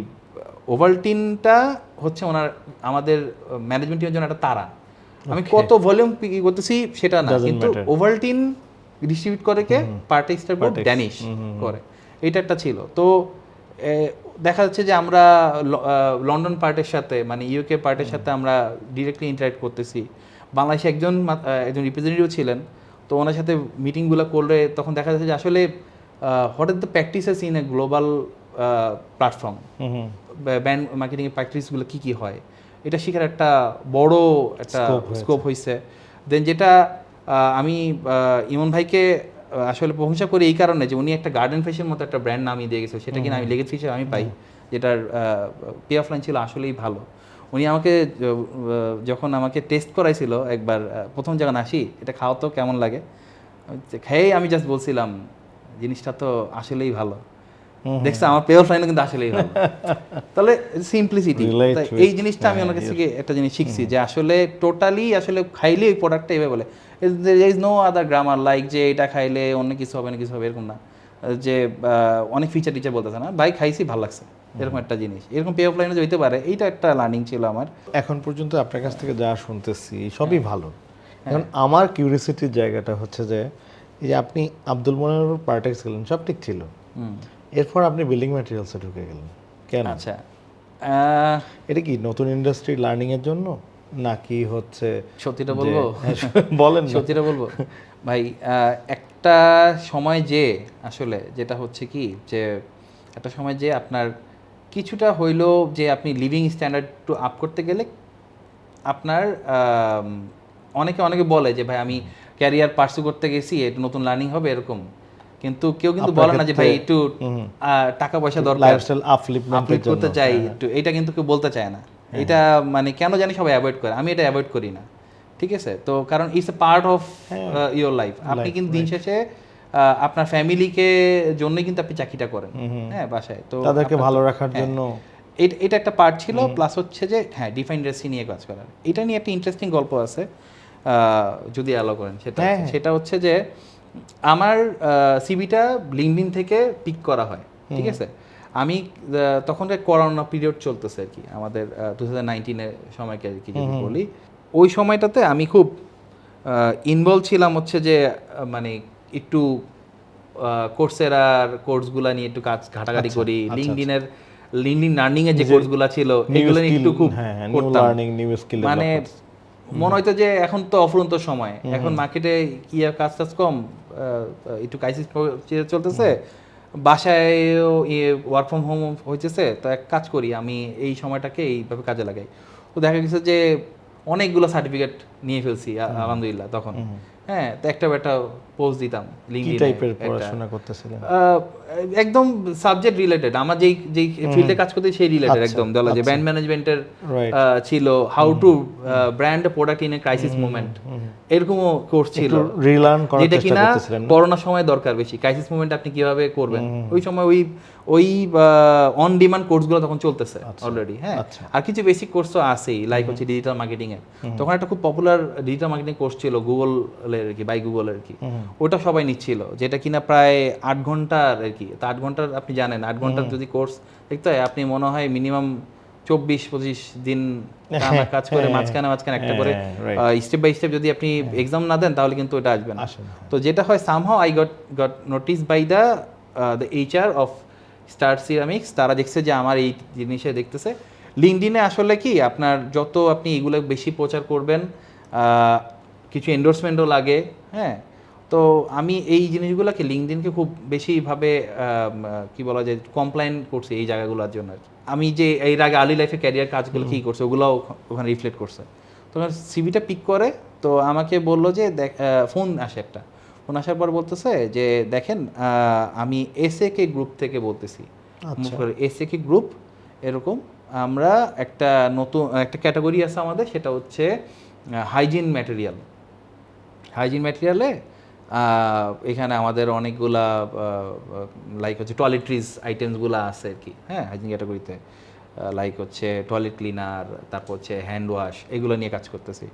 ওভালটিনটা হচ্ছে ওনার আমাদের ম্যানেজমেন্ট টিমের জন্য একটা তারা। আমি কত ভলিউম করতেছি সেটা না, কিন্তু ওভালটিন ডিস্ট্রিবিউট করে কে পার্টি স্টার গ্রুপ ড্যানিশ করে, এটা একটা ছিল। তো দেখা যাচ্ছে যে আমরা লন্ডন পার্টের সাথে মানে ইউকে পার্টের সাথে আমরা ডিরেক্টলি ইন্টারাক্ট করতেছি। বাংলাদেশে একজন রিপ্রেজেন্টেটিভ ছিলেন, তো ওনার সাথে মিটিংগুলো করলে তখন দেখা যাচ্ছে যে আসলে what are the practices in a global platform, brand মার্কেটিংয়ের প্র্যাকটিসগুলো কী কী হয়, এটা শেখার একটা বড় একটা স্কোপ হয়েছে। দেন যেটা আমি ইমন ভাইকে আসলে প্রশংসা করি এই কারণে যে উনি একটা গার্ডেন ফ্রেশের মতো একটা ব্র্যান্ড নামিয়ে দিয়ে গেছে, সেটা কিনা আমি লেগেছি হিসেবে আমি পাই, যেটার পে অফলাইন ছিল আসলেই ভালো। উনি আমাকে যখন আমাকে টেস্ট করাইছিল একবার, প্রথম যখন আসি এটা খাওয়া তো কেমন লাগে, খেয়ে আমি জাস্ট বলছিলাম জিনিসটা তো আসলেই ভালো, দেখছে আমার পে অফলাইনও কিন্তু আসলেই ভালো। তাহলে সিম্পলিসিটি, এই জিনিসটা আমি ওনার কাছ থেকে একটা জিনিস শিখছি যে আসলে টোটালি আসলে খাইলে ওই প্রোডাক্টটা এভাবে বলে there is no other grammar like যে এটা খাইলে অন্য কিছু হবে না, কিছু হবে এরকম না, যে অনেক ফিচার টিচার বলতেছে না ভাই খাইছি ভালো লাগছে, এরকম একটা জিনিস, এরকম পে অফলাইনে যে হইতে পারে, এইটা একটা লার্নিং ছিল আমার। এখন পর্যন্ত আপনার কাছ থেকে যা শুনতেছি সবই ভালো। এখন আমার কিউরিওসিটির জায়গাটা হচ্ছে যে এই যে আপনি আব্দুল মনির পার্টেক্স গেলেন, সব ঠিক ছিল, এরপর আপনি বিল্ডিং ম্যাটেরিয়ালসে ঢুকে গেলেন কেন? আচ্ছা, এটা কি নতুন ইন্ডাস্ট্রি লার্নিং এর জন্য নাকি হচ্ছে? সত্যিটা বলবো, বলেন, সত্যিটা বলবো ভাই, একটা সময় যে আসলে যেটা হচ্ছে কি যে একটা সময় যে আপনার কিছুটা হইলো যে আপনি লিভিং স্ট্যান্ডার্ড একটু আপ করতে গেলে আপনার অনেকে বলে যে ভাই আমি ক্যারিয়ার পার্সু করতে গেছি একটু নতুন লার্নিং হবে এরকম, কিন্তু কেউ কিন্তু বলে না যে ভাই একটু টাকা পয়সা দরকার, লাইফস্টাইল আপলিফ্ট করতে চাই একটু, এটা কিন্তু কেউ বলতে চায় না। এটা মানে কেন জানি সবাই অ্যাভয়েড করে, আমি এটা অ্যাভয়েড করি না, ঠিক আছে? তো কারণ it's a part of your life. আপনি কিন্তু দিন শেষে আপনার ফ্যামিলিকে জন্যই কিন্তু আপনি চাকরিটা করেন, হ্যাঁ, বাসায়। তো তাদেরকে আপনার ভালো রাখার হ্যাঁ, জন্য এটা একটা পার্ট ছিল, প্লাস হচ্ছে যে হ্যাঁ ডিফাইন্ড রেসি নিয়ে কাজ করার। এটা নিয়ে একটা ইন্টারেস্টিং গল্প আছে, যদি অ্যালাউ করেন সেটা হ্যাঁ, সেটা হচ্ছে যে আমার সিভিটা লিঙ্কডইন থেকে পিক করা হয়, ঠিক আছে। আমি তখন করোনা পিরিয়ড চলতেছে আর কি, আমাদের 2019-এর সময়কে আর কি যদি বলি। ওই সময়টাতে আমি খুব ইনভলভ ছিলাম হচ্ছে যে মানে একটু কোর্সেরার কোর্সগুলা নিয়ে একটু কাজ ঘাটাঘাটি করি, লিঙ্কডইনের লিঙ্কডইন লার্নিং এর যে কোর্সগুলা ছিল এগুলো নিয়ে একটু খুব করতাম। নিউ স্কিল মানে মনে হইতো যে এখন তো অফুরন্ত সময়, এখন মার্কেটে কি আর কাজ টাজ কম, একটু ক্রাইসিস চলতেছে, বাসায়ও ওয়ার্ক ফ্রম হোম হইতেছে, তো এক কাজ করি আমি এই সময়টাকে এইভাবে কাজে লাগাই। তো দেখা গেছে যে অনেকগুলো সার্টিফিকেট নিয়ে ফেলছি আলহামদুলিল্লাহ তখন। হ্যাঁ, তো একটা পোস্ট দিতাম কি লিঙ্কডইনে। টাইপের পড়াশোনা করতেছিলেন? একদম সাবজেক্ট রিলেটেড, আমার যেই যেই ফিল্ডে কাজ করতে সেই রিলেটেড একদম, বলা যে ব্র্যান্ড ম্যানেজমেন্টের ছিল, how to brand product in a crisis moment, এরকমও কোর্স ছিল, রিলার্ন করার যেটা চেষ্টা কিনা করতেছিলেন। করোনার সময় দরকার বেশি, ক্রাইসিস মোমেন্ট আপনি কিভাবে করবেন ওই সময়, ওই অন ডিমান্ড কোর্সগুলো তখন চলতেছে অলরেডি। হ্যাঁ, আর কিছু বেসিক কোর্স তো আছেই, লাইক হচ্ছে ডিজিটাল মার্কেটিং এর। তখন একটা খুব পপুলার ডিজিটাল মার্কেটিং কোর্স ছিল গুগলের আর কি, বাই গুগলের আর কি, ওটা সবাই নিচ্ছিল, যেটা কিনা প্রায় 8 ঘন্টার আর কি। তো 8 ঘন্টার আপনি জানেন 8 ঘন্টার যদি কোর্স দেখতে হয়, আপনি মনে হয় মিনিমাম 24-25 দিন টানা কাজ করে মাঝখানে একটা করে স্টেপ বাই স্টেপ যদি আপনি এক্সাম না দেন তাহলে কিন্তু এটা আসবে না। তো যেটা হয়, somehow I got notice by the HR of Star Ceramics. তারা দেখছে যে আমার এই জিনিসে দেখতেছে লিঙ্কডইনে আসলে কি আপনার যত আপনি এগুলো বেশি প্রচার করবেন, কিছু এন্ডোর্সমেন্টও লাগে। হ্যাঁ, তো আমি এই জিনিসগুলোকে লিঙ্কডইনকে খুব বেশিভাবে কি বলা যায় কমপ্লাইন করছি এই জায়গাগুলোর জন্য। আমি যে এর আগে আর্লি লাইফে ক্যারিয়ার কাজগুলো কী করছে ওগুলোও ওখানে রিফ্লেক্ট করছে। তখন সিভিটা পিক করে, তো আমাকে বললো যে ফোন আসে একটা, ফোন আসার পর বলতেছে যে দেখেন আমি SAK গ্রুপ থেকে বলতেছি, SAK গ্রুপ এরকম, আমরা একটা নতুন একটা ক্যাটাগরি আছে আমাদের, সেটা হচ্ছে হাইজিন ম্যাটেরিয়াল। হাইজিন ম্যাটেরিয়ালে এখানে আমাদের অনেকগুলা লাইক হচ্ছে টয়লেট্রিজ আইটেমসগুলো আছে আর কি। হ্যাঁ, হাইজিন ক্যাটাগরিতে লাইক হচ্ছে টয়লেট ক্লিনার, তারপর হচ্ছে হ্যান্ড ওয়াশ, এগুলো নিয়ে কাজ করতেছি।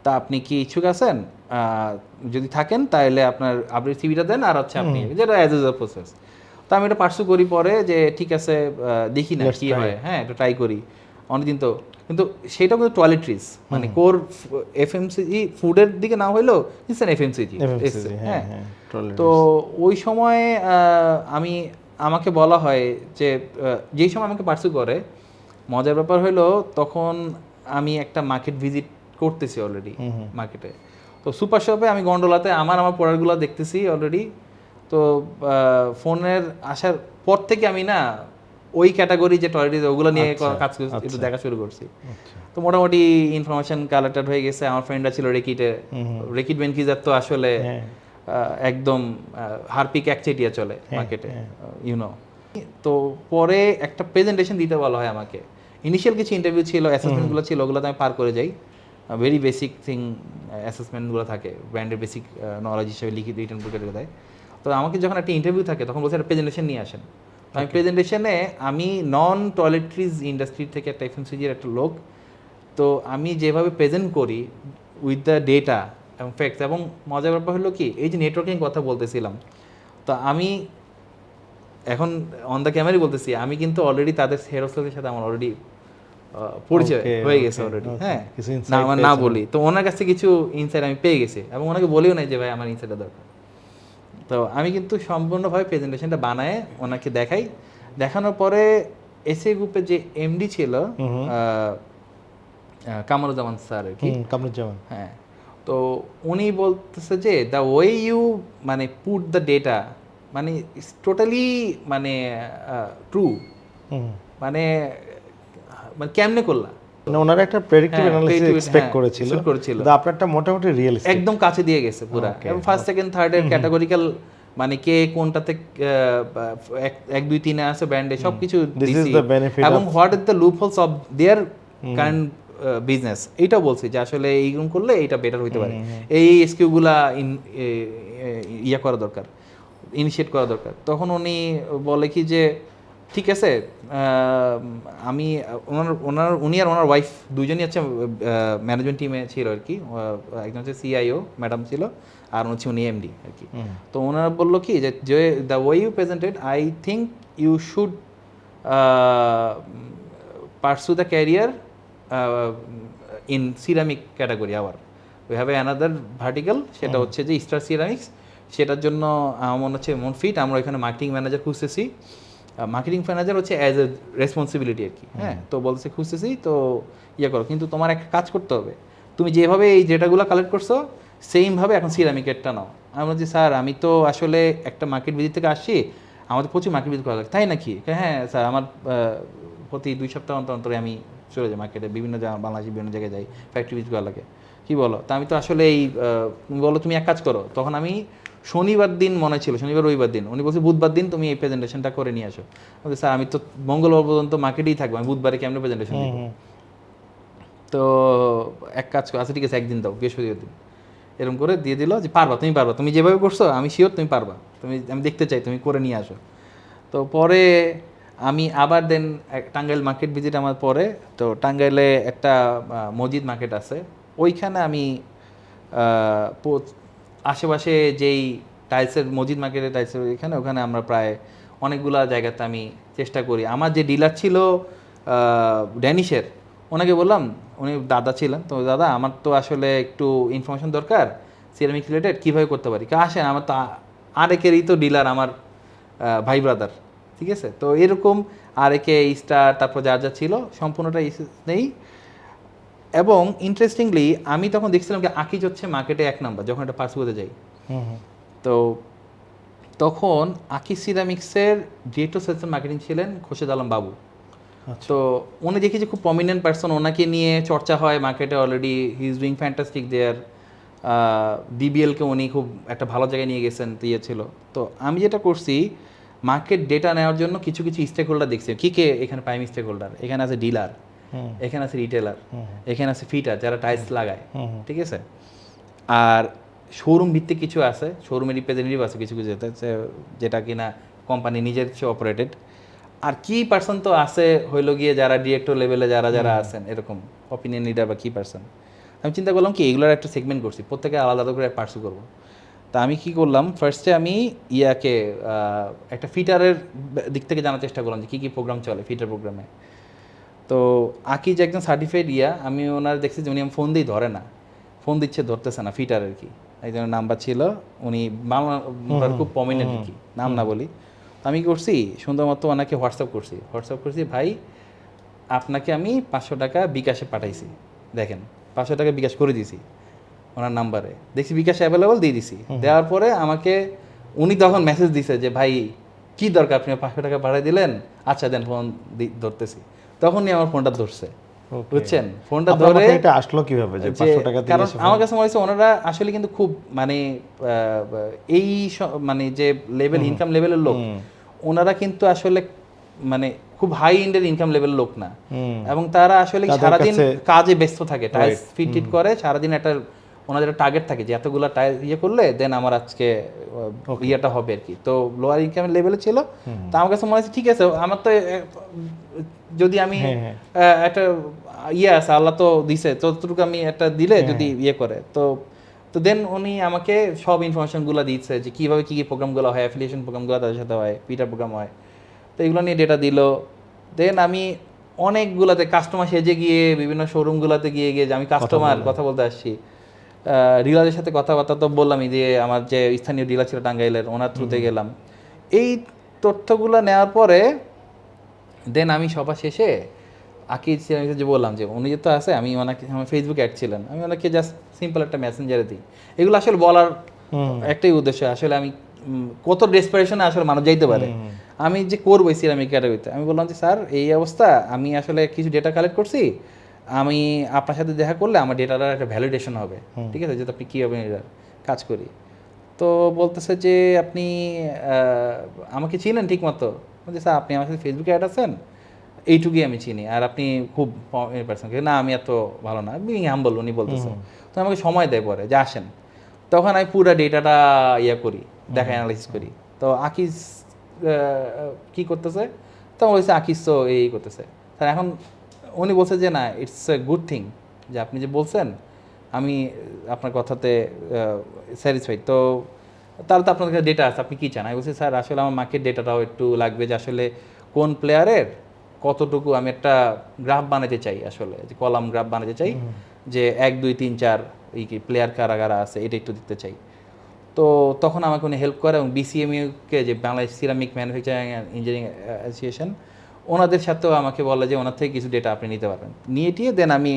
তা আপনি কি ইচ্ছুক আছেন? যদি থাকেন তাহলে আপনি সিভিটা দেন, আর হচ্ছে আপনি যেটা অ্যাজ এ প্রসেস। তো আমি এটা পার্সু করি পরে যে ঠিক আছে দেখি না কি হয়, হ্যাঁ এটা ট্রাই করি। অনেকদিন তো কিন্তু সেটা কিন্তু টয়লেট্রিজ মানে কোর FMCG ফুডের দিকে না হইলেও ইটস এন FMCG। হ্যাঁ, তো ওই সময় আমাকে বলা হয় যে যেই সময় আমাকে পার্সু করে, মজার ব্যাপার হলো তখন আমি একটা মার্কেট ভিজিট করতেছি অলরেডি মার্কেটে। তো সুপার শপে আমি গন্ডোলাতে আমার প্রোডাক্টগুলো দেখতেছি অলরেডি। তো ফোনের আসার পর থেকে আমি না ওই ক্যাটাগরি যে টয়লেট ওগুলো নিয়ে কাজ একটু দেখা শুরু করছি। তো মোটামুটি ইনফরমেশন কালেক্টেড হয়ে গেছে। আমার ফ্রেন্ডরা ছিল রেকিট বেনকিজার, তো আসলে একদম হারপিক একচেটিয়া চলে মার্কেটে, ইউনো। তো পরে একটা প্রেজেন্টেশন দিতে বলা হয় আমাকে। ইনিশিয়াল কিছু ইন্টারভিউ ছিল, অ্যাসেসমেন্টগুলো ছিল, ওগুলোতে আমি পার করে যাই। ভেরি বেসিক থিং অ্যাসেসমেন্টগুলো থাকে, ব্র্যান্ডের বেসিক নলেজ হিসেবে লিখিত রিটার্ন বুকে দেয়। তো আমাকে যখন একটা ইন্টারভিউ থাকে তখন বলছে একটা প্রেজেন্টেশন নিয়ে আসেন। আমি প্রেজেন্টেশনে আমি নন টয়লেট্রিজ ইন্ডাস্ট্রি থেকে একটা FMCG-র একটা লোক, তো আমি যেভাবে প্রেজেন্ট করি উইথ দ্য ডেটা এবং ফ্যাক্টস, এবং মজার ব্যাপার হলো কি এই যে নেটওয়ার্কিং কথা বলতেছিলাম, তো আমি এখন অন দ্য ক্যামেরাই বলতেছি, আমি কিন্তু অলরেডি তাদের সেলসের সাথে আমার অলরেডি পরিচয় হয়ে গেছে অলরেডি। হ্যাঁ, না আমার না বলি, তো ওনার কাছে কিছু ইনসাইট আমি পেয়ে গেছি, এবং ওনাকে বলিও নাই যে ভাই আমার ইনসাইটটা দরকার। তো আমি কিন্তু সম্পূর্ণভাবে প্রেজেন্টেশনটা বানায় ওনাকে দেখাই। দেখানোর পরে SA গ্রুপের যে MD ছিল কামরুজ্জামান স্যার আর কি, কামরুজ্জামান, হ্যাঁ, তো উনি বলতেছে যে দ্য ওয়ে ইউ মানে পুট দ্য ডেটা মানে ইটস টোটালি মানে ট্রু, মানে কেমনে করলা, মানে ওনারা একটা প্রেডিক্টিভ অ্যানালিসিস এক্সপেক্ট করেছিল, কিন্তু আপনারটা মোটামুটি রিয়েলিস্টিক, একদম কাছে দিয়ে গেছে পুরো। এবং ফার্স্ট সেকেন্ড থার্ড এর ক্যাটাগরিক্যাল মানে কে কোনটাতে 1 2 3 আছে ব্র্যান্ডে সবকিছু দিছি, এবং what is the loopholes of their current business, এইটা বলছি যে আসলে এইরকম করলে এটা বেটার হইতে পারে, এই SKU গুলা ইয়া করা দরকার। ইনিশিয়েট করা দরকার। তখন উনি বলে কি যে ঠিক আছে, আমি উনি আর ওনার ওয়াইফ দুজনই হচ্ছে ম্যানেজমেন্ট টিমে ছিল আর কি। একজন হচ্ছে সিআইও ম্যাডাম ছিল, আর হচ্ছে উনি এমডি আর কি। তো ওনারা বললো কি যে the way you presented, I think you should pursue the career in ceramic category আবার we have another vertical, সেটা হচ্ছে যে স্টার সিরামিক্স। সেটার জন্য আমার মনে হচ্ছে মন ফিট, আমরা এখানে মার্কেটিং ম্যানেজার খুঁজতেছি। মার্কেটিং ম্যানেজার হচ্ছে অ্যাজ এ রেসপন্সিবিলিটি আর কি। হ্যাঁ, তো বলছে খুঁজতেছি, তো ইয়ে করো, কিন্তু তোমার একটা কাজ করতে হবে, তুমি যেভাবে এই ডেটাগুলো কালেক্ট করছো সেইমভাবে এখন সিরামিকেরটা নাও। আমি বলছি স্যার আমি তো আসলে একটা মার্কেট ভিজিট থেকে আসছি, আমাদের প্রচুর মার্কেট ভিজিট করা লাগে। তাই নাকি? হ্যাঁ স্যার, আমার প্রতি 2 সপ্তাহ অন্তর অন্তরে আমি চলে যাই মার্কেটে, বিভিন্ন জায়গা বাংলাদেশের বিভিন্ন জায়গায় যাই, ফ্যাক্টরি ভিজিট করা লাগে। কী বলো? তা আমি তো আসলে এই তুমি বলো তুমি এক কাজ করো। তখন আমি শনিবার দিন মনে ছিল, শনিবার রবিবার দিন, উনি বলছে বুধবার দিন তুমি এই প্রেজেন্টেশনটা করে নিয়ে আসো। বলছে স্যার আমি তো মঙ্গলবার পর্যন্ত মার্কেটেই থাকবো, আমি বুধবারে কেমন প্রেজেন্টেশন দিব? তো এক কাজ করো, আচ্ছা ঠিক আছে একদিন দাও, বৃহস্পতিবার দিন। এরকম করে দিয়ে দিল যে পারবা, তুমি পারবা, তুমি যেভাবে করছো আমি শিওর তুমি পারবা, আমি দেখতে চাই তুমি করে নিয়ে আসো। তো পরে আমি আবার দেন টাঙ্গাইল মার্কেট ভিজিট আমার পরে, তো টাঙ্গাইলে একটা মসজিদ মার্কেট আছে, ওইখানে আমি আশেপাশে যেই টাইলসের মসজিদ মার্কেটের টাইলসের ওখানে আমরা প্রায় অনেকগুলা জায়গাতে আমি চেষ্টা করি। আমার যে ডিলার ছিল ড্যানিশের, ওনাকে বললাম, উনি দাদা ছিলেন, তো দাদা আমার তো আসলে একটু ইনফরমেশন দরকার সিরামিক রিলেটেড, কীভাবে করতে পারি? আসেন, আমার তো আরেকেরই তো ডিলার আমার ভাই ব্রাদার, ঠিক আছে? তো এরকম আরেকে স্টার, তারপর যা যা ছিল সম্পূর্ণটা নেই। এবং ইন্টারেস্টিংলি আমি তখন দেখছিলাম যে আকিজ হচ্ছে মার্কেটে 1 নাম্বার যখন একটা পার্সুতে যাই। তো তখন আকিজ সিরামিক্সের ডিরেক্টর সেলস মার্কেটিং ছিলেন খোরশেদ আলম বাবু। তো উনি দেখি যে খুব প্রমিনেন্ট পার্সন, ওনাকে নিয়ে চর্চা হয় মার্কেটে already, he is doing fantastic there. ডিবিএলকে উনি খুব একটা ভালো জায়গায় নিয়ে গেছেন, ছিল। তো আমি যেটা করছি, মার্কেট ডেটা নেওয়ার জন্য কিছু কিছু স্টেক হোল্ডার দেখছি। কী কে এখানে প্রাইম স্টেক হোল্ডার? এখানে আছে ডিলার, এখানে আছে রিটেলার, এখানে আছে ফিটার যারা টাইলস লাগায়, ঠিক আছে? আর শোরুম ভিত্তিক কিছু আছে, শোরুমের রিপ্রেজেন্টেটিভ আছে কিছু কিছু, যেটা কিনা কোম্পানি নিজের অপারেটেড। আর কি পার্সন তো আছে হইলো গিয়ে যারা ডিরেক্টর লেভেলে যারা যারা আছেন, এরকম অপিনিয়ন লিডার বা কি পার্সন। আমি চিন্তা করলাম কি এগুলোর একটা সেগমেন্ট করছি, প্রত্যেকে আলাদা আলাদা করে পার্সু করবো। তা আমি কি করলাম, ফার্স্টে আমি ইয়াকে একটা ফিটারের দিক থেকে জানার চেষ্টা করলাম যে কী কী প্রোগ্রাম চলে ফিটার প্রোগ্রামে। তো আকিজ একজন সার্টিফাইড আমি ওনার দেখছি যে উনি আমি ফোন দিই ধরে না, ফোন দিচ্ছে ধরতেছে না, ফিটার আর কি একজনের নাম্বার ছিল, উনি বাংলা খুব প্রমিনেন্ট আর কি, নাম না বলি। আমি করছি সুন্দর মতো ওনাকে হোয়াটসঅ্যাপ করছি, ভাই আপনাকে আমি 500 টাকা বিকাশে পাঠাইছি, দেখেন 500 টাকা বিকাশ করে দিয়েছি ওনার নাম্বারে, দেখছি বিকাশে অ্যাভেলেবল দিয়ে দিছি। দেওয়ার পরে আমাকে উনি তখন মেসেজ দিছে যে ভাই কি দরকার, আপনি 500 টাকা পাঠিয়ে দিলেন, আচ্ছা দেন ফোন ধরতেছি। তখনই আমার ফোনটা ধরছে, বুঝছেন? ফোনটা ধরে এটা আসলো কিভাবে যে 500 টাকা দিয়ে? কারণ আমার কাছে মনে হচ্ছে ওনারা আসলে কিন্তু খুব মানে এই মানে যে লেভেল ইনকাম লেভেলের লোক, ওনারা কিন্তু আসলে মানে খুব হাই এন্ডের ইনকাম লেভেলের লোক না, এবং তারা আসলে সারাদিন কাজে ব্যস্ত থাকে, টাইলস ফিট করে সারাদিন। একটা ওনাদের টার্গেট থাকে যে এতগুলো টাইল করলে দেন আমার আজকে ইয়েটা হবে আর কি। তো লোয়ার ইনকাম লেভেলে ছিল। তো আমার কাছে মনে হচ্ছে ঠিক আছে, আমার তো যদি আমি একটা আছে, আল্লাহ তো দিছে, ততটুকু আমি একটা দিলে যদি করে, তো দেন উনি আমাকে সব ইনফরমেশনগুলো দিচ্ছে যে কীভাবে কী কী প্রোগ্রামগুলো হয়, অ্যাফিলিয়েশন প্রোগ্রামগুলো তাদের সাথে হয়, পিটার প্রোগ্রাম হয়। তো এগুলো নিয়ে ডেটা দিল। দেন আমি অনেকগুলোতে কাস্টমার সেজে গিয়ে বিভিন্ন শোরুমগুলোতে গিয়ে যে আমি কাস্টমার কথা বলতে আসছি, ডিলারের সাথে কথাবার্তা তো বললামই, যে আমার যে স্থানীয় ডিলার ছিল টাঙ্গাইলের, ওনার থ্রুতে গেলাম। এই তথ্যগুলো নেওয়ার পরে দেন আমি সবার শেষে আকিজ যে বললাম যে উনি যেহেতু আছে, আমি ওনাকে, আমার ফেসবুকে অ্যাড ছিলেন, আমি ওনাকে জাস্ট সিম্পল একটা মেসেঞ্জারে দিই। এগুলো আসলে বলার একটাই উদ্দেশ্য, আসলে আমি কত ডেসপারেশনে আসলে মানুষ যাইতে পারে, আমি যে করবো এই সিরামিক ক্যাটাগরিতে। আমি বললাম যে স্যার এই অবস্থা, আমি আসলে কিছু ডেটা কালেক্ট করছি, আমি আপনার সাথে দেখা করলে আমার ডেটাটার একটা ভ্যালিডেশন হবে, ঠিক আছে, যেটা আপনি কীভাবে কাজ করি। তো বলতেছে যে আপনি আমাকে চিনেন ঠিক মতো? বলছি স্যার আপনি আমার সাথে ফেসবুকে অ্যাড আছেন, এইটুকুই আমি চিনি, আর আপনি খুব পার্সন, না আমি এত ভালো না, বিং হাম্বল উনি বলতেছে। তো আমাকে সময় দেয় পরে যে আসেন, তখন আমি পুরো ডেটাটা করি, দেখা অ্যানালাইসিস করি। তো আকিজ কি করতেছে, তো বলছে আকিজ তো এই করতেছে। স্যার এখন উনি বলছে যে না, ইটস এ গুড থিং যে আপনি যে বলছেন আমি আপনার কথাতে স্যাটিসফাইড। তো তাহলে তো আপনার কাছে ডেটা আছে, আপনি কী চান? আমি বলছি স্যার আসলে আমার মার্কেট ডেটাটাও একটু লাগবে, যে আসলে কোন প্লেয়ারের কতটুকু, আমি একটা গ্রাফ বানাতে চাই, আসলে যে কলাম গ্রাফ বানাতে চাই, যে 1 2 3 4 এই কি প্লেয়ার কারা কারা আছে এটা একটু দিতে চাই। তো তখন আমাকে উনি হেল্প করে, এবং বিসিএমইউকে যে Bangladesh ceramic manufacturing and engineering association, ওনাদের সাথেও আমাকে বলে যে ওনার থেকে কিছু ডেটা আপনি নিতে পারবেন। নিয়ে টিয়ে দেন আমি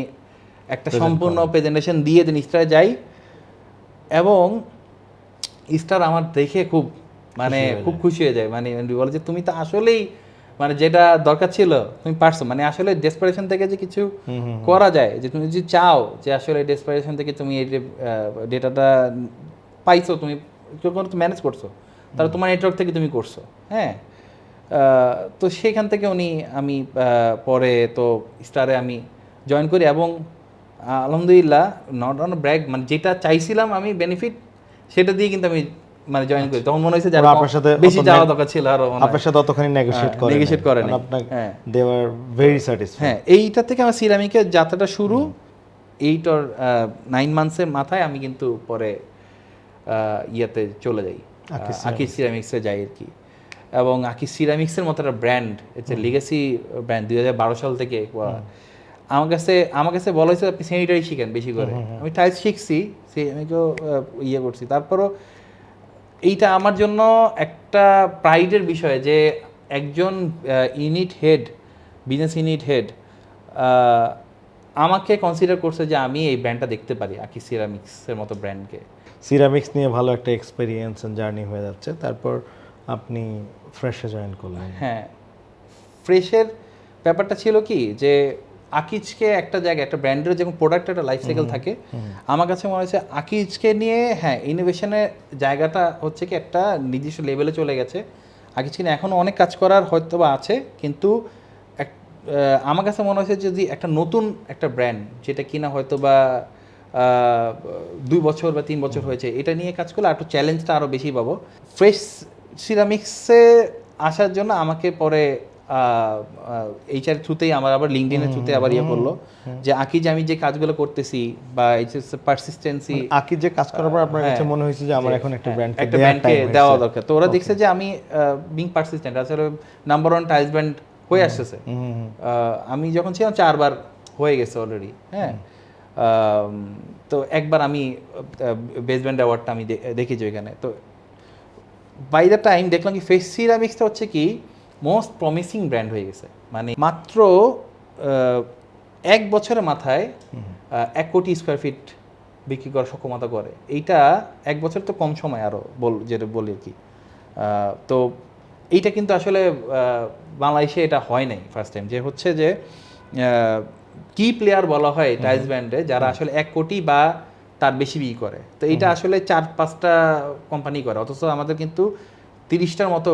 একটা সম্পূর্ণ প্রেজেন্টেশন দিয়ে দেন স্টারে যাই, এবং স্টার আমার দেখে খুব মানে খুব খুশি হয়ে যায়। মানে বলে যে তুমি তো আসলেই মানে যেটা দরকার ছিল তুমি পারছো, মানে আসলে ডেসপারেশন থেকে যে কিছু করা যায়, যে তুমি যদি চাও যে আসলে ডেসপারেশন থেকে তুমি এই যে ডেটাটা পাইছো, তুমি ম্যানেজ করছো, তাহলে তোমার নেটওয়ার্ক থেকে তুমি করছো। হ্যাঁ, তো সেখান থেকে আমি পরে তো স্টারে আমি জয়েন করি, এবং আলহামদুলিল্লাহ নট অন ব্র্যাগ, মানে যেটা চাইছিলাম আমি বেনিফিট, সেটা দিয়ে কিন্তু আমি মানে জয়েন করি। তখন মনে হয়েছে যে আপনার সাথে বেশি যাওয়া দরকার ছিল, আরো আপনার সাথে অতখানি নেগোশিয়েট করে নাই। আপনাকে দে ওয়্যার ভেরি স্যাটিসফাইড। হ্যাঁ, এইটা থেকে আমার সিরামিকের যাত্রাটা শুরু। 8 or 9 মান্থসের মাথায় আমি কিন্তু পরে ইয়াতে চলে যাই, আকিজ সিরামিক্সে যাই আর কি। এবং আকিজ সিরামিক্সের মতো একটা brand, it's a legacy brand, 2012 সাল থেকে আমার কাছে বলা হয়েছে আপনি স্যানিটারি শিখেন বেশি করে। আমি টাইলস শিখছি, সেমিকেও ইয়ে করছি। তারপরও এইটা আমার জন্য একটা প্রাইডের বিষয় যে একজন unit head, business unit head আমাকে কনসিডার করছে যে আমি এই ব্র্যান্ডটা দেখতে পারি, আকিজ সিরামিক্সের মতো ব্র্যান্ডকে। সিরামিক্স নিয়ে ভালো একটা এক্সপেরিয়েন্স এন্ড জার্নি হয়ে যাচ্ছে, তারপর আপনি ফ্রেশে জয়েন করলেন। হ্যাঁ, ফ্রেশের ব্যাপারটা ছিল কি যে আকিজকে একটা জায়গায়, একটা ব্র্যান্ডের যখন প্রোডাক্টের একটা লাইফ সাইকেল থাকে, আমার কাছে মনে হয়েছে আকিজকে নিয়ে হ্যাঁ ইনোভেশনের জায়গাটা হচ্ছে কি একটা নির্দিষ্ট লেভেলে চলে গেছে। আকিজকে নিয়ে এখনও অনেক কাজ করার হয়তো বা আছে, কিন্তু আমার কাছে মনে হয়েছে যদি একটা নতুন একটা ব্র্যান্ড, যেটা কিনা হয়তো বা 2 বছর বা 3 বছর হয়েছে, এটা নিয়ে কাজ করলে একটু চ্যালেঞ্জটা আরও বেশি পাবো। ফ্রেশ সিরামিক্সে আসার জন্য আমাকে পরে এইচআর থ্রুতেই আমার আবার লিঙ্কডিনের থ্রুতে আবার ইয়ে করলো যে আকিজ আমি যে কাজগুলো করতেছি বা পারসিস্টেন্সি, আকিজ যে কাজ করার পর আপনার কাছে মনে হয়েছে যে আমার এখন একটা ব্র্যান্ডকে দেওয়া দরকার। তো ওরা দেখছে যে আমি বিং পারসিস্টেন্ট, আসলে নাম্বার 1 টাইলস ব্র্যান্ড হয়ে আসতেছে। আমি যখন ছিলাম 4 বার হয়ে গেছে অলরেডি। হ্যাঁ, তো একবার আমি বেস্ট ব্র্যান্ড অ্যাওয়ার্ডটা আমি দেখেছি ওইখানে। তো বাই দ্য টাইম দেখলাম কি ফ্রেশ সিরামিক্সটা হচ্ছে কি মোস্ট প্রমিসিং ব্র্যান্ড হয়ে গেছে। মানে মাত্র 1 বছরের মাথায় 1 কোটি স্কোয়ার ফিট বিক্রি করার সক্ষমতা করে। এইটা 1 বছর তো কম সময়, আরও যেটা বলি আর কি। তো এইটা কিন্তু আসলে বাংলাদেশে এটা হয় নাই ফার্স্ট টাইম, যে হচ্ছে যে কি প্লেয়ার বলা হয় টাইলস ব্র্যান্ডে যারা আসলে 1 কোটি বা তার বেশি বিক্রি করে। তো এইটা আসলে 4-5টা কোম্পানি করে, অথচ আমাদের কিন্তু 30টার মতো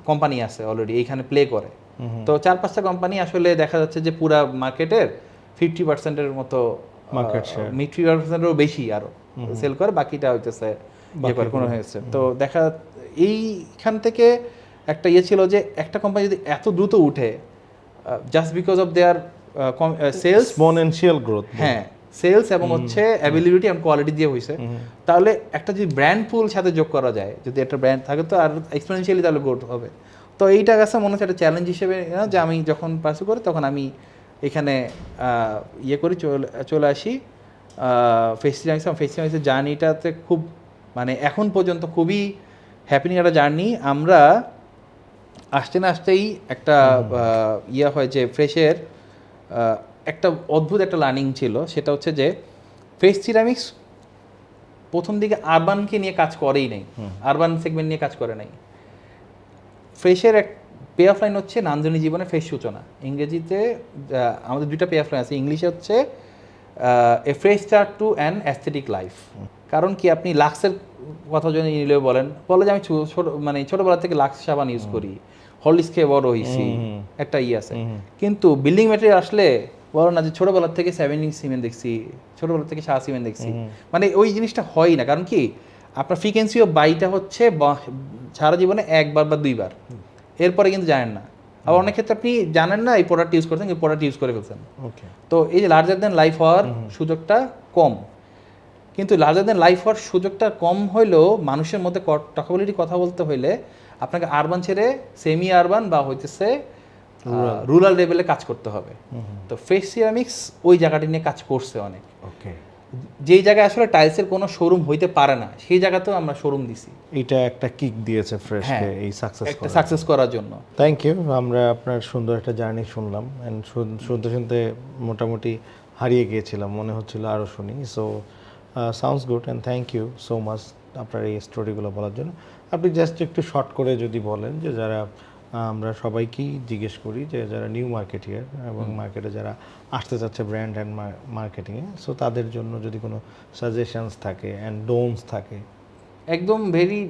কোম্পানি আছে অলরেডি এইখানে প্লে করে। তো 4-5টা কোম্পানি আসলে দেখা যাচ্ছে যে পুরা মার্কেটের 50%-এর মতো, 50%-এরও বেশি আরও সেল করে, বাকিটা হইতেছে কোনো হয়েছে। তো দেখা এইখান থেকে একটা ইয়ে ছিল যে একটা কোম্পানি যদি এত দ্রুত উঠে just because of their sales, exponential growth, হ্যাঁ সেলস এবং হচ্ছে অ্যাবিলিটি এবং কোয়ালিটি দিয়ে হয়েছে, তাহলে একটা যদি ব্র্যান্ড পুল সাথে যোগ করা যায়, যদি একটা ব্র্যান্ড থাকে তো আর এক্সপোনেনশিয়ালি তাহলে গ্রোথ হবে। তো এইটা কাছে মনে হচ্ছে একটা চ্যালেঞ্জ হিসেবে, যে আমি যখন পার্সু করি তখন আমি এখানে ইয়ে করি, চলে আসি ফেস্টিভ্যালসের জার্নিটাতে। খুব মানে এখন পর্যন্ত খুবই হ্যাপিনিং একটা জার্নি। আমরা আসতে না আসতেই একটা ইয়ে হয় যে ফ্রেশের একটা অদ্ভুত একটা লার্নিং ছিল, সেটা হচ্ছে যে ফ্রেশ সিরামিক্স প্রথম দিকে আরবানকে নিয়ে কাজ করেই নাই, আরবান সেগমেন্ট নিয়ে কাজ করে নাই। ফ্রেশের এক পে অফ লাইন হচ্ছে নান্দনিক জীবনে ফ্রেশ সূচনা। ইংরেজিতে আমাদের 2টা পে অফ লাইন আছে, ইংলিশে হচ্ছে a fresh start to an aesthetic life. কারণ কি আপনি লাক্সের কথা যদি নিলেও বলে যে আমি মানে ছোটোবেলা থেকে লাক্স সাবান ইউজ করি, হরলিক্স খেয়ে বড় হয়েছি, একটা আছে। কিন্তু বিল্ডিং ম্যাটেরিয়াল আসলে বলো না যে ছোটোবেলার থেকে 7 ইঞ্চ সিমেন্ট দেখছি, ছোটোবেলা থেকে 7 সিমেন্ট দেখছি, মানে ওই জিনিসটা হয় না। কারণ কি আপনার ফ্রিকোয়েন্সি অফ বাইটা হচ্ছে সারা জীবনে একবার বা দুইবার, এরপরে কিন্তু জানেন না। আবার অনেক ক্ষেত্রে আপনি জানেন না এই প্রোডাক্ট ইউজ করছেন, এই প্রোডাক্ট ইউজ করে ফেলছেন। ওকে। তো এই যে লার্জার দ্যান লাইফ হওয়ার সুযোগটা কম, কিন্তু লার্জার দ্যান লাইফ হওয়ার সুযোগটা কম হইলেও মানুষের মধ্যে টকাবিলিটি কথা বলতে হইলে আপনাকে আরবান ছেড়ে সেমি আরবান বা হইতেছে রুরাল লেভেলে কাজ করতে হবে। তো ফেস সিরামিক্স ওই জায়গাটি নিয়ে কাজ করছে অনেক। ওকে। যেই জায়গায় আসলে টাইলসের কোনো শোরুম হইতে পারে না সেই জায়গাতেও আমরা শোরুম দিছি। এটা একটা কিক দিয়েছে ফ্রেশকে এই একটা সাকসেস করার জন্য। Thank you. আমরা আপনার সুন্দর একটা জার্নি শুনলাম অ্যান্ড শুনতে শুনতে মোটামুটি হারিয়ে গিয়েছিলাম, মনে হচ্ছিল আরও শুনি। So sounds good and thank you so much আপনার এই স্টোরিগুলো বলার জন্য। আপনি জাস্ট একটু শর্ট করে যদি বলেন যে যারা আমরা সবাইকেই জিজ্ঞেস করি যে যারা নিউ মার্কেটিয়ার এবং মার্কেটে যারা আসতে চাচ্ছে ব্র্যান্ড অ্যান্ড মার্কেটিংয়ে, সো তাদের জন্য যদি কোনো সাজেশনস থাকে অ্যান্ড ডোন্টস থাকে। একদম ভেরি,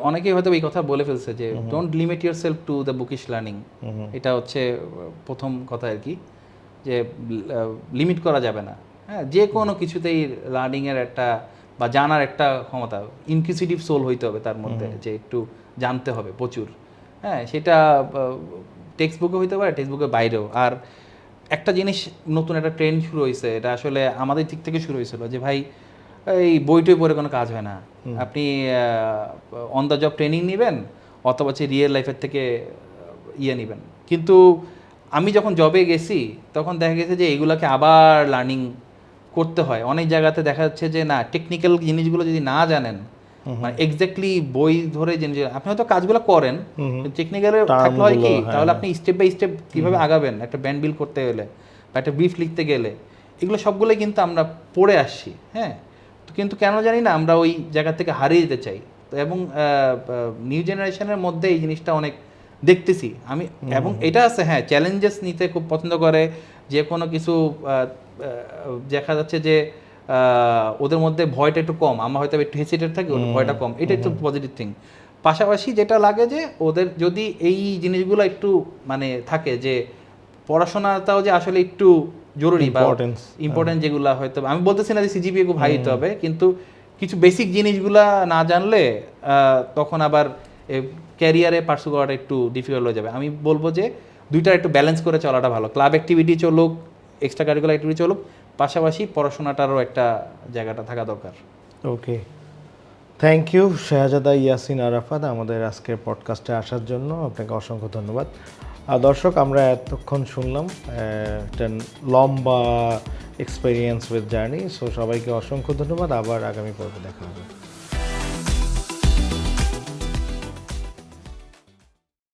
অনেকেই হয়তো এই কথা বলে ফেলছে যে don't limit your self to the bookish learning. এটা হচ্ছে প্রথম কথা আর কি, যে লিমিট করা যাবে না। হ্যাঁ, যে কোনো কিছুতেই লার্নিংয়ের একটা বা জানার একটা ক্ষমতা, ইনকিউজিটিভ সোল হইতে হবে তার মধ্যে, যে একটু জানতে হবে প্রচুর। হ্যাঁ, সেটা টেক্সট বুকে হইতে পারে, টেক্সট বুকের বাইরেও। আর একটা জিনিস, নতুন একটা ট্রেন্ড শুরু হয়েছে, এটা আসলে আমাদের দিক থেকে শুরু হয়েছিল, যে ভাই এই বইটই পড়ে কোনো কাজ হয় না, আপনি অন দ্য জব ট্রেনিং নেবেন অথবা হচ্ছে রিয়েল লাইফের থেকে নেবেন। কিন্তু আমি যখন জবে গেছি তখন দেখা গেছে যে এগুলোকে আবার লার্নিং করতে হয়। অনেক জায়গাতে দেখা যাচ্ছে যে না, টেকনিক্যাল জিনিসগুলো যদি না জানেন, মানে এক্স্যাক্টলি বই ধরে জিনিস আপনি হয়তো কাজগুলো করেন, টেকনিক্যালে থাকলে হয় কি, তাহলে আপনি স্টেপ বাই স্টেপ কীভাবে আগাবেন একটা ব্র্যান্ড বিল্ড করতে গেলে বা একটা ব্রিফ লিখতে গেলে, এগুলো সবগুলোই কিন্তু আমরা পড়ে আসছি। হ্যাঁ, তো কিন্তু কেন জানি না আমরা ওই জায়গা থেকে হারিয়ে যেতে চাই। তো এবং নিউ জেনারেশনের মধ্যে এই জিনিসটা অনেক দেখতেছি আমি। এবং এটা আছে, হ্যাঁ, চ্যালেঞ্জেস নিতে খুব পছন্দ করে, যে কোনো কিছু দেখা যাচ্ছে যে ওদের মধ্যে ভয়টা একটু কম, আমরা হয়তো একটু হেসিটেট থাকি, ওদের ভয়টা কম, এটা একটু পজিটিভ থিং। পাশাপাশি যেটা লাগে যে ওদের যদি এই জিনিসগুলো একটু মানে থাকে, যে পড়াশোনাটাও যে আসলে একটু জরুরি বা ইম্পর্টেন্ট, যেগুলো হয়তো আমি বলতেছি না যে সিজিপিএ খুব হাই হতে হবে, কিন্তু কিছু বেসিক জিনিসগুলা না জানলে তখন আবার ক্যারিয়ারে পার্সু করাটা একটু ডিফিকাল্ট হয়ে যাবে। আমি বলবো যে দুইটা একটু ব্যালেন্স করে চলাটা ভালো। ক্লাব অ্যাক্টিভিটি চলুক, এক্সট্রা কারিকুলার অ্যাক্টিভিটি চলুক, পাশাপাশি পড়াশোনাটারও একটা জায়গাটা থাকা দরকার। ওকে, থ্যাংক ইউ শাহজাদা ইয়াসিন আরাফাত আমাদের আজকের পডকাস্টে আসার জন্য। আপনাকে অসংখ্য ধন্যবাদ। আর দর্শক, আমরা এতক্ষণ শুনলাম একটা লম্বা এক্সপেরিয়েন্স উইথ জার্নি। সো সবাইকে অসংখ্য ধন্যবাদ। আবার আগামী পর্বে দেখা হবে।